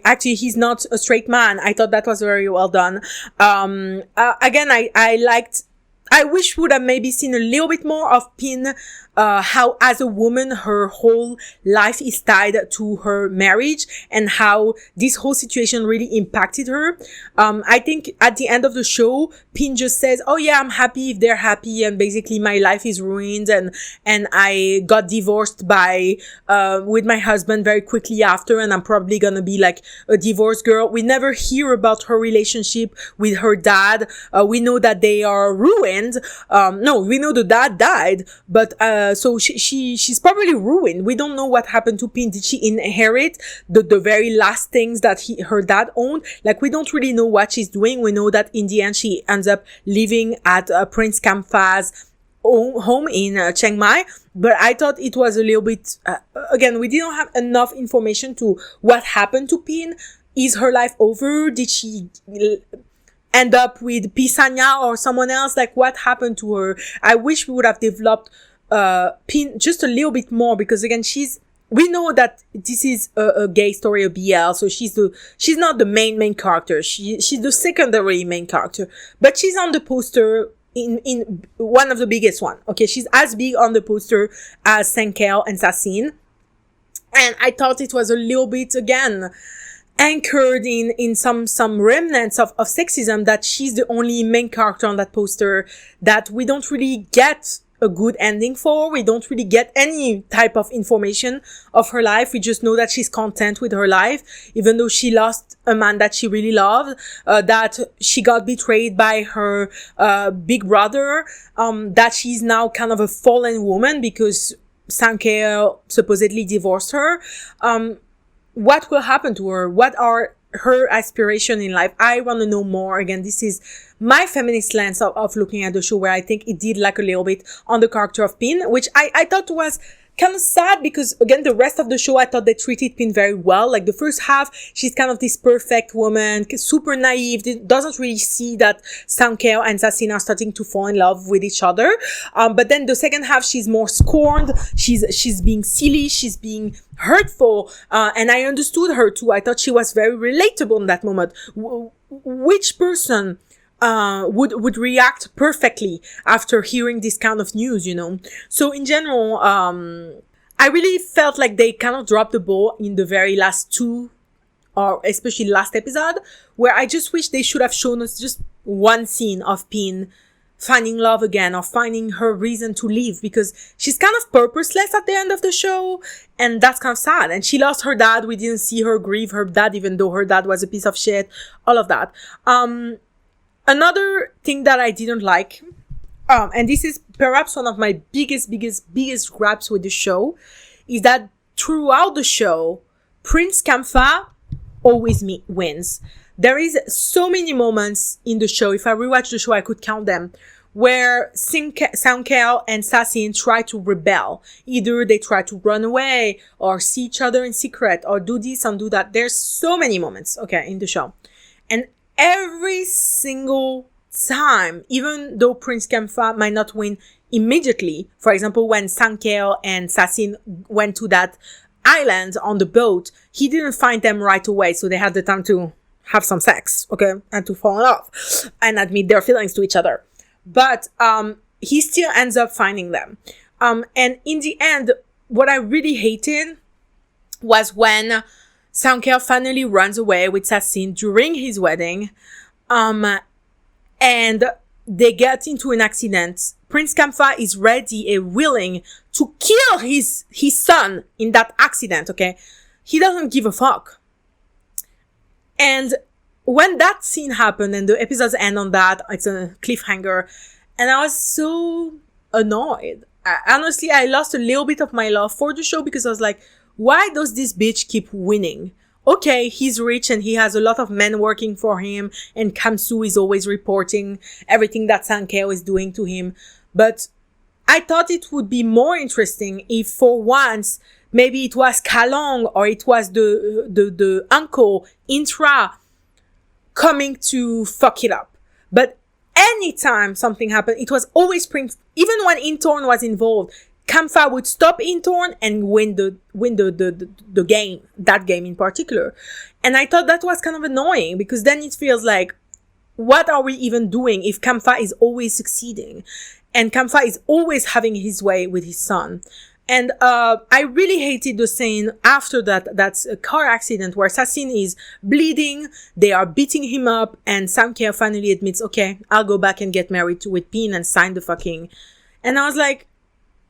actually he's not a straight man. I thought that was very well done. Again, I wish would have maybe seen a little bit more of Pin, how as a woman her whole life is tied to her marriage and how this whole situation really impacted her. I think at the end of the show, Pin just says, oh yeah, I'm happy if they're happy, and basically my life is ruined, and I got divorced with my husband very quickly after, and I'm probably gonna be like a divorced girl. We never hear about her relationship with her dad. We know that they are ruined. No, we know the dad died, but so she's probably ruined. We don't know what happened to Pin. Did she inherit the very last things that her dad owned? Like, we don't really know what she's doing. We know that in the end she ends up living at Prince Kamfa's home in Chiang Mai, but I thought it was a little bit, again, we didn't have enough information to what happened to Pin. Is her life over? Did she end up with Pisanya or someone else? Like, what happened to her? I wish we would have developed Pin just a little bit more, because again, we know that this is a gay story, a BL, so she's not the main character. She's the secondary main character, but she's on the poster in one of the biggest one. Okay, she's as big on the poster as Sankeo and Sassin, and I thought it was a little bit, again, anchored in some remnants of sexism, that she's the only main character on that poster, that we don't really get a good ending for. We don't really get any type of information of her life. We just know that she's content with her life, even though she lost a man that she really loved, that she got betrayed by her big brother, that she's now kind of a fallen woman because Sankeo supposedly divorced her. What will happen to her? What are her aspirations in life? I want to know more. Again, this is my feminist lens of looking at the show, where I think it did lack a little bit on the character of Pin, which I thought was kind of sad, because again, the rest of the show, I thought they treated Pin very well. Like, the first half, she's kind of this perfect woman, super naive, doesn't really see that Sankeo and Sassin are starting to fall in love with each other. But then the second half, she's more scorned. She's being silly. She's being hurtful. And I understood her too. I thought she was very relatable in that moment. Which person would react perfectly after hearing this kind of news, you know? So in general, I really felt like they kind of dropped the ball in the very last two, or especially last episode, where I just wish they should have shown us just one scene of Pin finding love again, or finding her reason to live, because she's kind of purposeless at the end of the show, and that's kind of sad. And she lost her dad. We didn't see her grieve her dad, even though her dad was a piece of shit, all of that. Another thing that I didn't like, and this is perhaps one of my biggest gripes with the show, is that throughout the show, Prince Kamfa always wins. There is so many moments in the show, if I rewatch the show, I could count them, where Sankeo and Sassin try to rebel. Either they try to run away, or see each other in secret, or do this and do that. There's so many moments, okay, in the show. And every single time, even though Prince Kamfa might not win immediately, for example, when Sankeo and Sassin went to that island on the boat, he didn't find them right away, so they had the time to have some sex, okay, and to fall in love and admit their feelings to each other. But he still ends up finding them. And in the end, what I really hated was when Sankeo finally runs away with Sassin during his wedding, and they get into an accident. Prince Kamfa is ready and willing to kill his son in that accident, okay? He doesn't give a fuck. And when that scene happened and the episodes end on that, it's a cliffhanger, and I was so annoyed. Honestly, I lost a little bit of my love for the show, because I was like, why does this bitch keep winning? okay, he's rich and he has a lot of men working for him, and Kamsu is always reporting everything that Sankeo is doing to him. But I thought it would be more interesting if for once maybe it was Kalong or it was the uncle Intra coming to fuck it up. But anytime something happened, it was always Prince. Even when Intorn was involved, Kamfa would stop Intorn and win the game, that game in particular. And I thought that was kind of annoying, because then it feels like, what are we even doing if Kamfa is always succeeding and Kamfa is always having his way with his son? And I really hated the scene after that's a car accident where Sassin is bleeding, they are beating him up, and Samkea finally admits, okay, I'll go back and get married with Pin and sign the fucking... And I was like,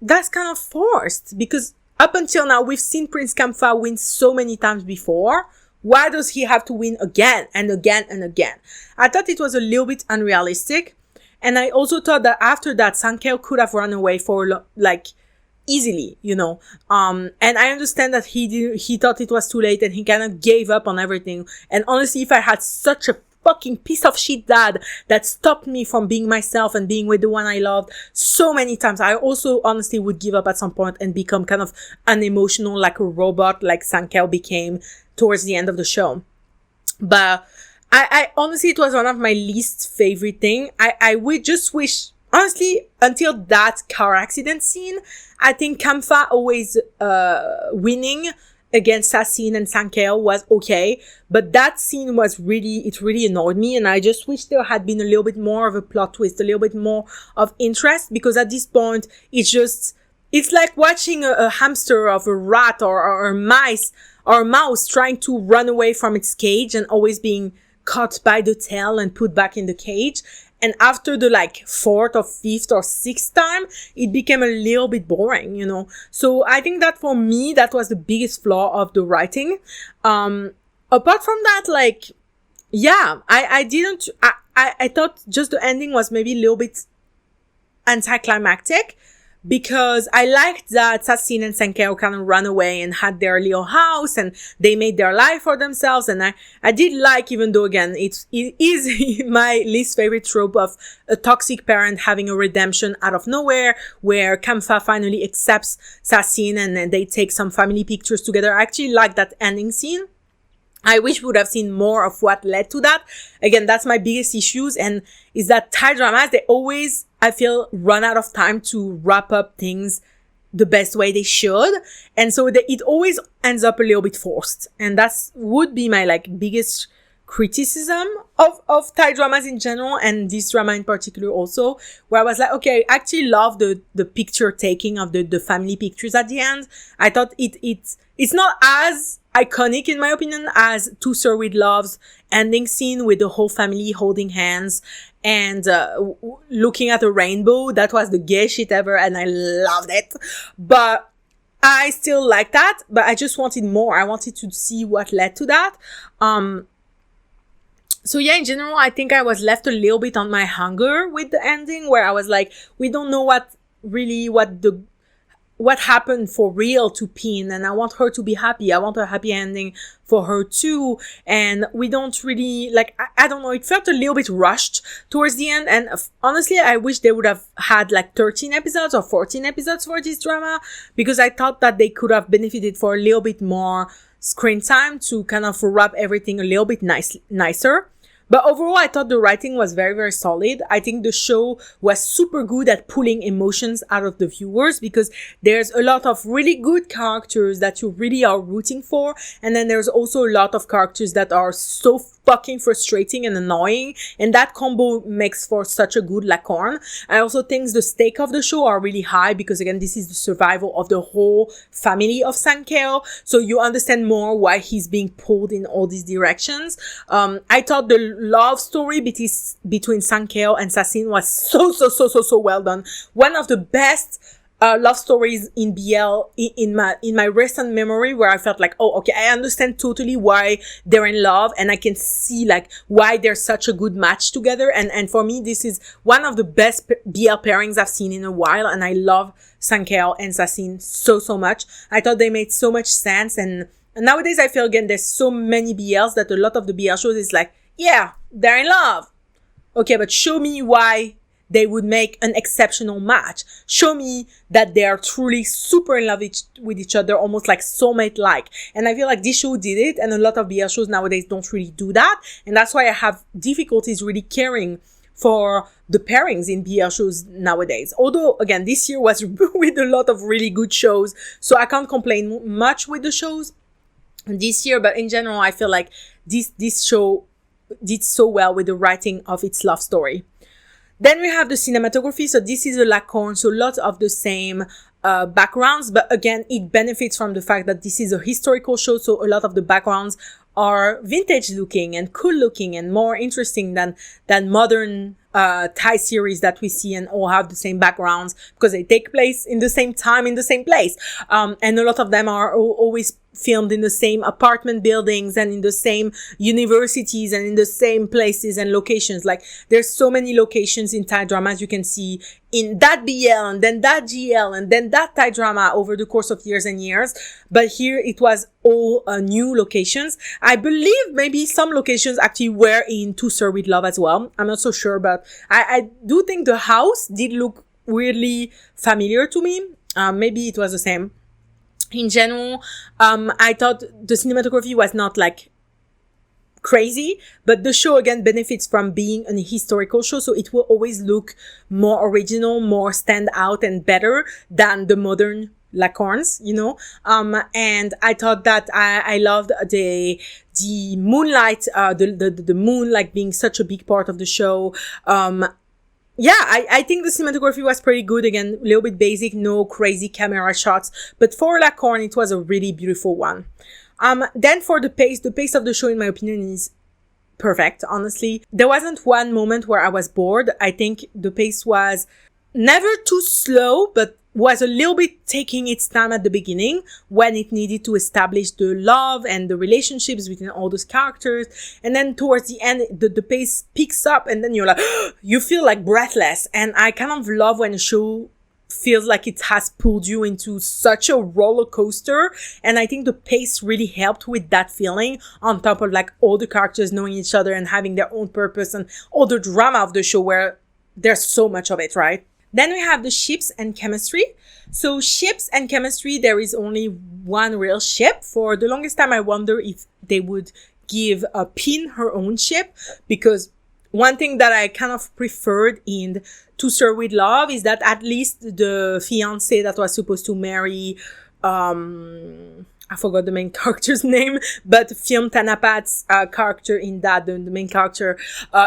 that's kind of forced, because up until now, we've seen Prince Kamfa win so many times before. Why does he have to win again and again and again? I thought it was a little bit unrealistic. And I also thought that after that, Sankeo could have run away for easily, and I understand that he thought it was too late and he kind of gave up on everything. And honestly, if I had such a fucking piece of shit dad that stopped me from being myself and being with the one I loved so many times, I also honestly would give up at some point and become kind of unemotional, like a robot, like Sankeo became towards the end of the show. But I honestly, it was one of my least favorite thing. I would just wish, honestly, until that car accident scene, I think Kamfa always winning against Sassin and Sankeo was okay. But that scene was it really annoyed me. And I just wish there had been a little bit more of a plot twist, a little bit more of interest. Because at this point, it's like watching a hamster of a rat or a mouse trying to run away from its cage and always being caught by the tail and put back in the cage. And after the fourth or fifth or sixth time, it became a little bit boring, So I think that for me, that was the biggest flaw of the writing. Apart from that, I thought just the ending was maybe a little bit anticlimactic, because I liked that Sassin and Sankeo kind of ran away and had their little house and they made their life for themselves. And I did like, even though again, it is my least favorite trope of a toxic parent having a redemption out of nowhere, where Kamfa finally accepts Sassin and then they take some family pictures together. I actually like that ending scene. I wish we would have seen more of what led to that. Again, that's my biggest issues, and is that Thai dramas, they always, I feel, run out of time to wrap up things the best way they should. And so it always ends up a little bit forced. And that's would be my biggest criticism of Thai dramas in general, and this drama in particular also, where I was like, okay, I actually love the picture taking of the family pictures at the end. I thought it's not as iconic, in my opinion, as To Sir With Love's ending scene with the whole family holding hands and looking at a rainbow. That was the gay shit ever, and I loved it. But I still like that, but I just wanted more. I wanted to see what led to that. So yeah, in general, I think I was left a little bit on my hunger with the ending, where I was like, we don't know what happened for real to Pin, and I want her to be happy. I want a happy ending for her too. And we don't really, I don't know, it felt a little bit rushed towards the end. And honestly, I wish they would have had 13 episodes or 14 episodes for this drama, because I thought that they could have benefited for a little bit more screen time to kind of wrap everything a little bit nicer. But overall, I thought the writing was very, very solid. I think the show was super good at pulling emotions out of the viewers, because there's a lot of really good characters that you really are rooting for. And then there's also a lot of characters that are so fucking frustrating and annoying. And that combo makes for such a good Lacorn. I also think the stake of the show are really high, because again, this is the survival of the whole family of Sankeo. So you understand more why he's being pulled in all these directions. I thought the love story between Sankeo and Sassin was so well done. One of the best love stories in BL in my recent memory, where I felt like, oh, okay, I understand totally why they're in love, and I can see why they're such a good match together. And for me, this is one of the best BL pairings I've seen in a while, and I love Sankeo and Sassin so much. I thought they made so much sense, and And nowadays I feel again there's so many BLs that a lot of the BL shows is like, yeah, they're in love. Okay, but show me why they would make an exceptional match. Show me that they are truly super in love with each other, almost like soulmate-like. And I feel like this show did it, and a lot of BL shows nowadays don't really do that. And that's why I have difficulties really caring for the pairings in BL shows nowadays. Although, again, this year was with a lot of really good shows, so I can't complain much with the shows this year. But in general, I feel like this show did so well with the writing of its love story. Then we have the cinematography. So this is a Lacorne, so lots of the same backgrounds, but again, it benefits from the fact that this is a historical show, so a lot of the backgrounds are vintage looking and cool looking and more interesting than modern Thai series that we see and all have the same backgrounds because they take place in the same time in the same place. And a lot of them are always filmed in the same apartment buildings and in the same universities and in the same places and locations. Like there's so many locations in Thai dramas you can see in that BL and then that GL and then that Thai drama over the course of years and years. But here it was all new locations. I believe maybe some locations actually were in To Sir With Love as well. I'm not so sure, but I do think the house did look weirdly familiar to me. Maybe it was the same. In general, I thought the cinematography was not like crazy, but the show again benefits from being an historical show, so it will always look more original, more stand out and better than the modern Lacornes, you know. And I thought that I loved the moonlight, the moon like being such a big part of the show. Yeah, I think the cinematography was pretty good. Again, a little bit basic, no crazy camera shots. But for Lacorne, it was a really beautiful one. Then for the pace of the show, in my opinion, is perfect, honestly. There wasn't one moment where I was bored. I think the pace was never too slow, but was a little bit taking its time at the beginning when it needed to establish the love and the relationships between all those characters. And then towards the end, the pace picks up and then you're like, you feel like breathless. And I kind of love when a show feels like it has pulled you into such a roller coaster. And I think the pace really helped with that feeling, on top of like all the characters knowing each other and having their own purpose and all the drama of the show where there's so much of it, right? Then we have the ships and chemistry. So ships and chemistry, there is only one real ship. For the longest time, I wonder if they would give Pin her own ship, because one thing that I kind of preferred in To Sir With Love is that at least the fiancé that was supposed to marry, I forgot the main character's name, but Film Tanapat's character in that, the main character,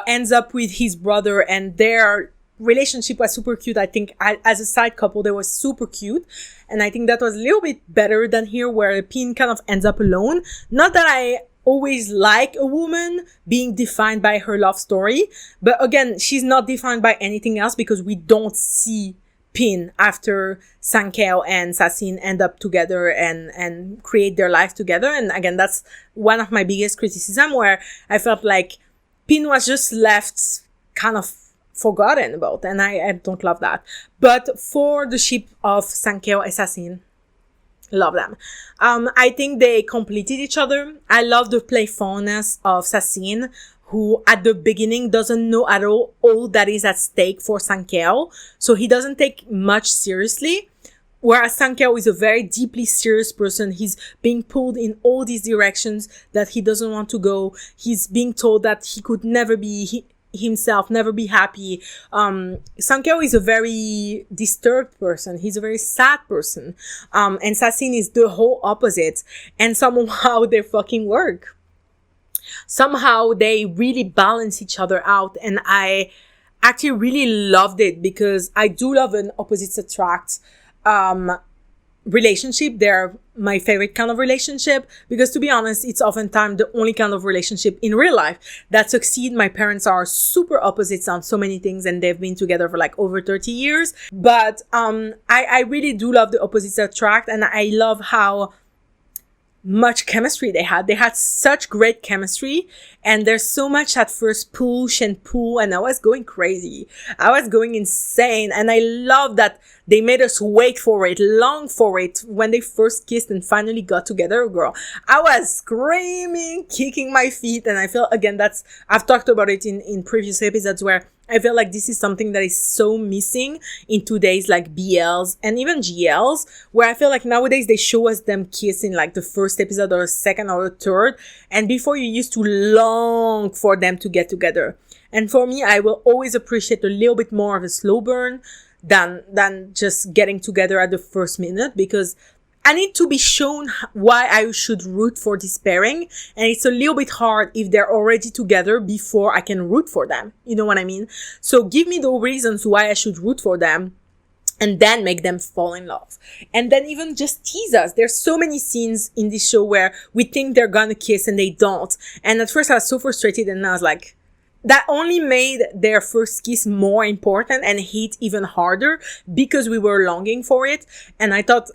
ends up with his brother, and their relationship was super cute. I think as a side couple, they were super cute. And I think that was a little bit better than here, where Pin kind of ends up alone. Not that I always like a woman being defined by her love story, but again, she's not defined by anything else because we don't see Pin after Sankeo and Sassin end up together and create their life together. And again, that's one of my biggest criticism, where I felt like Pin was just left kind of forgotten about, and I don't love that. But for the ship of Sankeo and Sassin, love them. I think they completed each other. I love the playfulness of Sassin, who at the beginning doesn't know at all that is at stake for Sankeo, so he doesn't take much seriously. Whereas Sankeo is a very deeply serious person. He's being pulled in all these directions that he doesn't want to go. He's being told that he could never be himself, never be happy. Sankeo is a very disturbed person. He's a very sad person. And Sassin is the whole opposite. And somehow they fucking work. Somehow they really balance each other out. And I actually really loved it, because I do love an opposites attract relationship. They're my favorite kind of relationship, because to be honest, it's oftentimes the only kind of relationship in real life that succeed. My parents are super opposites on so many things, and they've been together for like over 30 years. But I really do love the opposites attract, and I love how much chemistry they had. They had such great chemistry, and there's so much at first push and pull, and I was going crazy. I was going insane, and I love that they made us wait for it, long for it. When they first kissed and finally got together, girl, I was screaming, kicking my feet, and I feel, again, I've talked about it in previous episodes, where I feel like this is something that is so missing in today's like BLs and even GLs, where I feel like nowadays they show us them kissing like the first episode or the second or the third, and before you used to long for them to get together. And for me, I will always appreciate a little bit more of a slow burn than just getting together at the first minute, because I need to be shown why I should root for this pairing. And it's a little bit hard if they're already together before I can root for them. You know what I mean? So give me the reasons why I should root for them, and then make them fall in love. And then even just tease us. There's so many scenes in this show where we think they're gonna kiss and they don't. And at first I was so frustrated, and I was like, that only made their first kiss more important and hit even harder because we were longing for it. And I thought,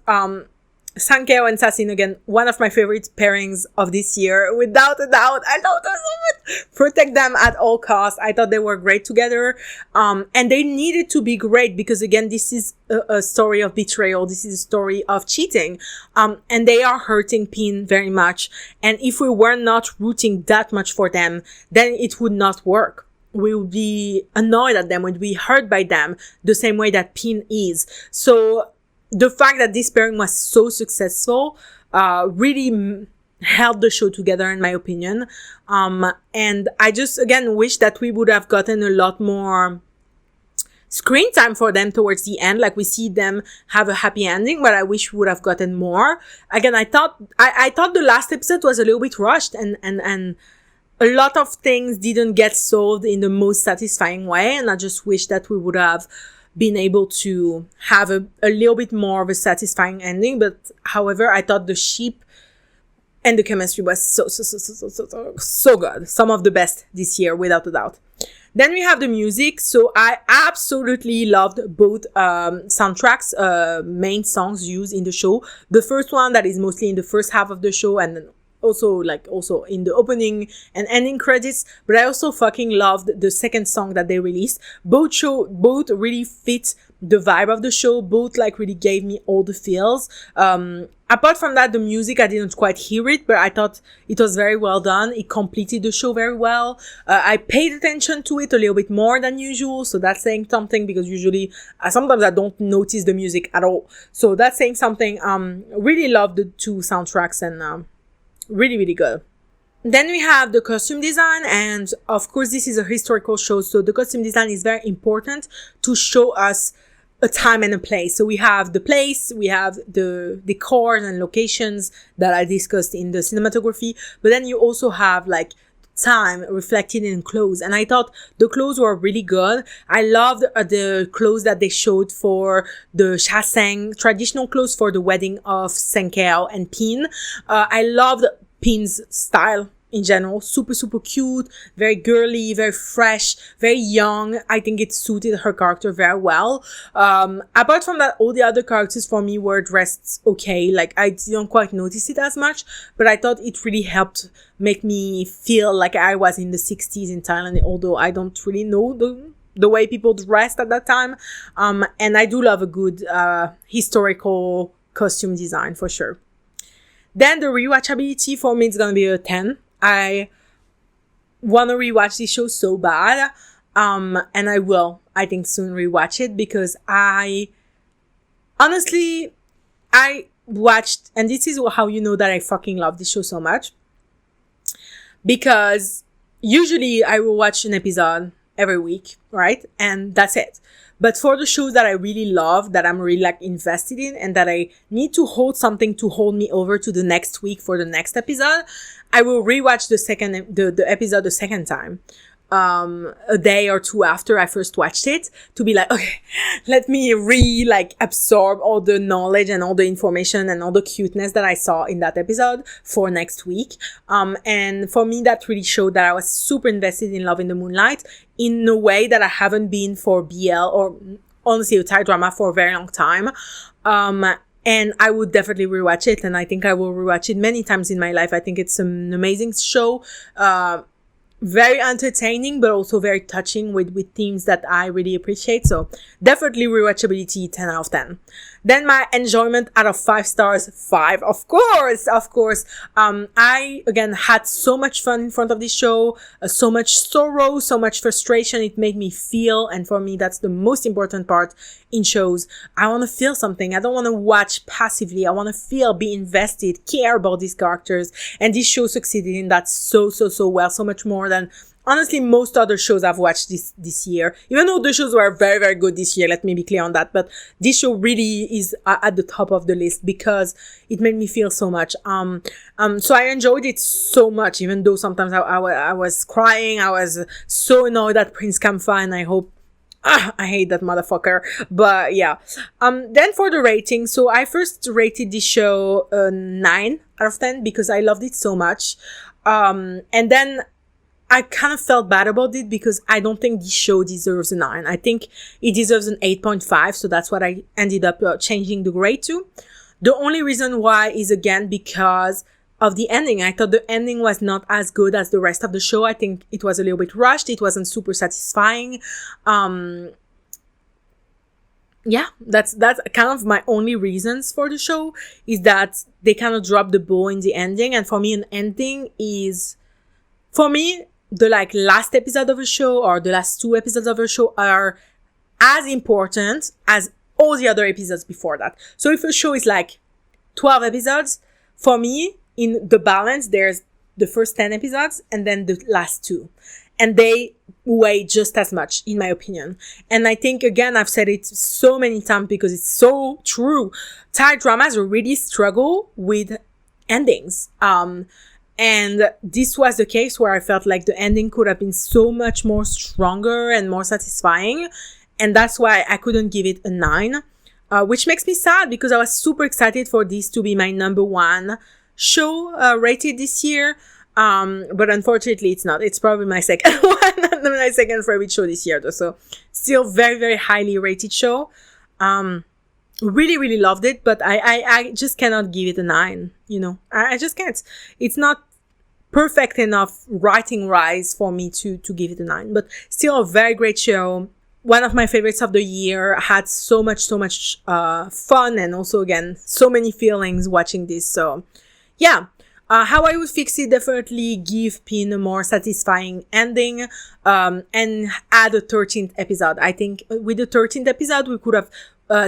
Sankeo and Sassin, again, one of my favorite pairings of this year, without a doubt. I love them so much. Protect them at all costs. I thought they were great together. And they needed to be great because, again, this is a story of betrayal. This is a story of cheating. And they are hurting Pin very much. And if we were not rooting that much for them, then it would not work. We would be annoyed at them, would be hurt by them the same way that Pin is. So the fact that this pairing was so successful, really held the show together, in my opinion. And I just, again, wish that we would have gotten a lot more screen time for them towards the end. Like, we see them have a happy ending, but I wish we would have gotten more. Again, I thought the last episode was a little bit rushed, and a lot of things didn't get solved in the most satisfying way. And I just wish that we would have been able to have a little bit more of a ending. But however, I thought the ship and the chemistry was so good. Some of the best this year, without a doubt. Then we have the music. So I absolutely loved both soundtracks, main songs used in the show. The first one that is mostly in the first half of the show, and then also in the opening and ending credits. But I also fucking loved the second song that they released. Both really fit the vibe of the show. Both like really gave me all the feels. Apart from that, the music, I didn't quite hear it, but I thought it was very well done. It completed the show very well. I paid attention to it a little bit more than usual, so that's saying something, because usually sometimes I don't notice the music at all. So that's saying something. Really loved the two soundtracks, and really, really good. Then we have the costume design, and of course this is a historical show, so the costume design is very important to show us a time and a place. So we have the place, we have the decors and locations that I discussed in the cinematography, but then you also have like time reflected in clothes, and I thought the clothes were really good. I loved the clothes that they showed for the Shaseng, traditional clothes for the wedding of Senkeo and Pin. I loved Pin's style in general. Super, super cute, very girly, very fresh, very young. I think it suited her character very well. Apart from that, all the other characters for me were dressed okay. Like, I didn't quite notice it as much, but I thought it really helped make me feel like I was in the 60s in Thailand, although I don't really know the way people dressed at that time. And I do love a good historical costume design for sure. Then the rewatchability for me is gonna be a 10. I want to rewatch this show so bad. And I will, I think, soon rewatch it, because I watched, and this is how you know that I fucking love this show so much, because usually I will watch an episode every week, right? And that's it. But for the shows that I really love, that I'm really like invested in, and that I need to hold something to hold me over to the next week for the next episode, I will rewatch the episode the second time. A day or two after I first watched it, to be like, okay, let me absorb all the knowledge and all the information and all the cuteness that I saw in that episode for next week. And for me, that really showed that I was super invested in Love in the Moonlight in a way that I haven't been for BL, or honestly a Thai drama, for a very long time. And I would definitely rewatch it, and I think I will rewatch it many times in my life. I think it's an amazing show. Very entertaining, but also very touching with themes that I really appreciate. So definitely rewatchability 10 out of 10. Then my enjoyment out of 5 stars, 5, of course. I again had so much fun in front of this show, so much sorrow, so much frustration. It made me feel, and for me, that's the most important part in shows. I want to feel something. I don't want to watch passively. I want to feel, be invested, care about these characters. And this show succeeded in that so well, so much more than honestly most other shows I've watched this year. Even though the shows were very, very good this year, let me be clear on that. But this show really is at the top of the list because it made me feel so much. So I enjoyed it so much, even though sometimes I was crying. I was so annoyed at Prince Kamfa, and I hate that motherfucker. But yeah. Then for the rating, so I first rated this show 9 out of 10 because I loved it so much. And then I kind of felt bad about it because I don't think this show deserves a 9. I think it deserves an 8.5. So that's what I ended up changing the grade to. The only reason why is again because of the ending. I thought the ending was not as good as the rest of the show. I think it was a little bit rushed. It wasn't super satisfying. Yeah, that's kind of my only reasons for the show, is that they kind of dropped the ball in the ending. And for me, an ending is, for me, the last episode of a show or the last 2 episodes of a show are as important as all the other episodes before that. So if a show is 12 episodes, for me, in the balance, there's the first 10 episodes and then the last 2. And they weigh just as much, in my opinion. And I think, again, I've said it so many times because it's so true. Thai dramas really struggle with endings. And this was the case where I felt like the ending could have been so much more stronger and more satisfying. And that's why I couldn't give it a 9, which makes me sad because I was super excited for this to be my number 1 show rated this year. But unfortunately it's not. It's probably my second one, my second favorite show this year though. So still very, very highly rated show. Really, really loved it, but I just cannot give it a 9, I just can't. It's not perfect enough writing wise for me to give it a 9, but still a very great show. One of my favorites of the year. Had so much fun, and also again so many feelings watching this. So yeah. How I would fix it, definitely give Pin a more satisfying ending, and add a 13th episode. I think with the 13th episode, we could have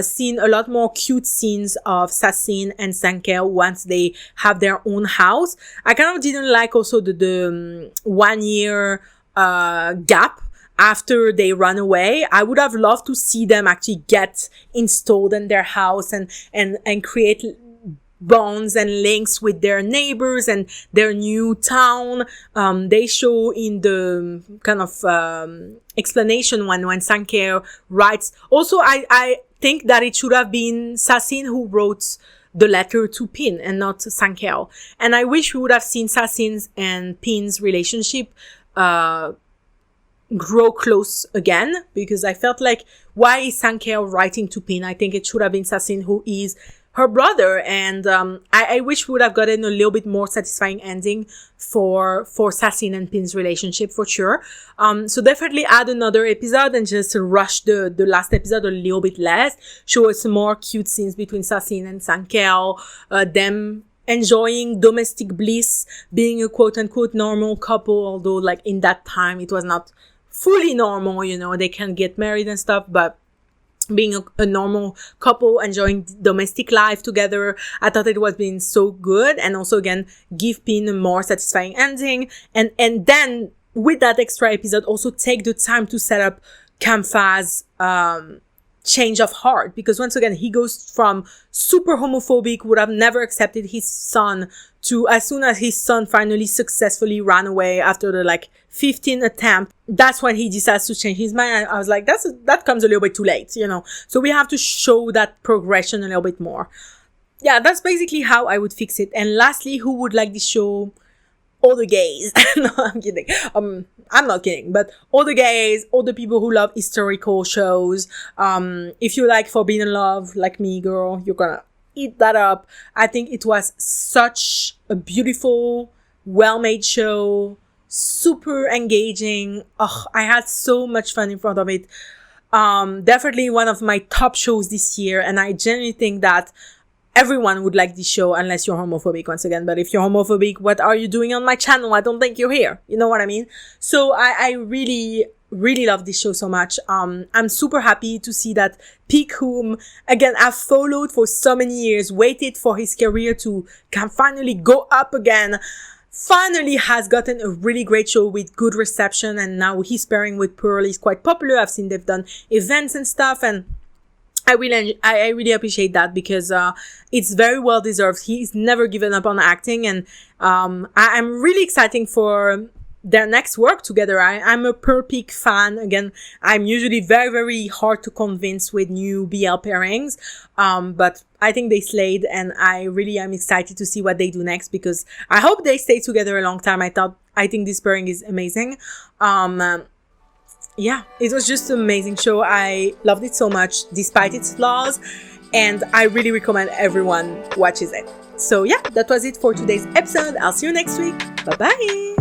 seen a lot more cute scenes of Sassin and Sankel once they have their own house. I kind of didn't like also the 1 year gap after they run away. I would have loved to see them actually get installed in their house and create bonds and links with their neighbors and their new town. They show in the kind of explanation when Sanker writes. Also, I think that it should have been Sassin who wrote the letter to Pin and not Sankel. And I wish we would have seen Sassin's and Pin's relationship grow close again, because I felt like, why is Sankel writing to Pin? I think it should have been Sassin who is her brother, and I wish we would have gotten a little bit more satisfying ending for Sassin and Pin's relationship, for sure. So definitely add another episode and just rush the last episode a little bit less. Show us some more cute scenes between Sassin and Sankel, them enjoying domestic bliss, being a quote-unquote normal couple, although in that time it was not fully normal, they can get married and stuff, but being a normal couple, enjoying domestic life together. I thought it was being so good, and also again give Pin a more satisfying ending, and then with that extra episode also take the time to set up Kamfa's change of heart, because once again he goes from super homophobic, would have never accepted his son, to as soon as his son finally successfully ran away after the 15 attempt, that's when he decides to change his mind. I was like, that comes a little bit too late, so we have to show that progression a little bit more. Yeah, that's basically how I would fix it. And lastly, who would like this show? All the gays. No, I'm kidding. I'm not kidding, but all the gays, all the people who love historical shows. If you like Forbidden Love, like me, girl, you're gonna eat that up. I think it was such a beautiful, well-made show, super engaging. Oh, I had so much fun in front of it. Definitely one of my top shows this year, and I genuinely think that everyone would like this show, unless you're homophobic once again. But if you're homophobic, what are you doing on my channel? I don't think you're here. You know what I mean? So I really love this show so much. I'm super happy to see that Peak, whom again I've followed for so many years, waited for his career to can finally go up again, finally has gotten a really great show with good reception, and now his pairing with Pearl is quite popular. I've seen they've done events and stuff, and I really appreciate that, because it's very well deserved. He's never given up on acting, and I'm really excited for their next work together. I'm a Pearl Peak fan. Again, I'm usually very, very hard to convince with new BL pairings, but I think they slayed, and I really am excited to see what they do next, because I hope they stay together a long time. I think this pairing is amazing. Yeah, it was just an amazing show. I loved it so much despite its flaws, and I really recommend everyone watches it. So yeah, that was it for today's episode. I'll see you next week. Bye bye.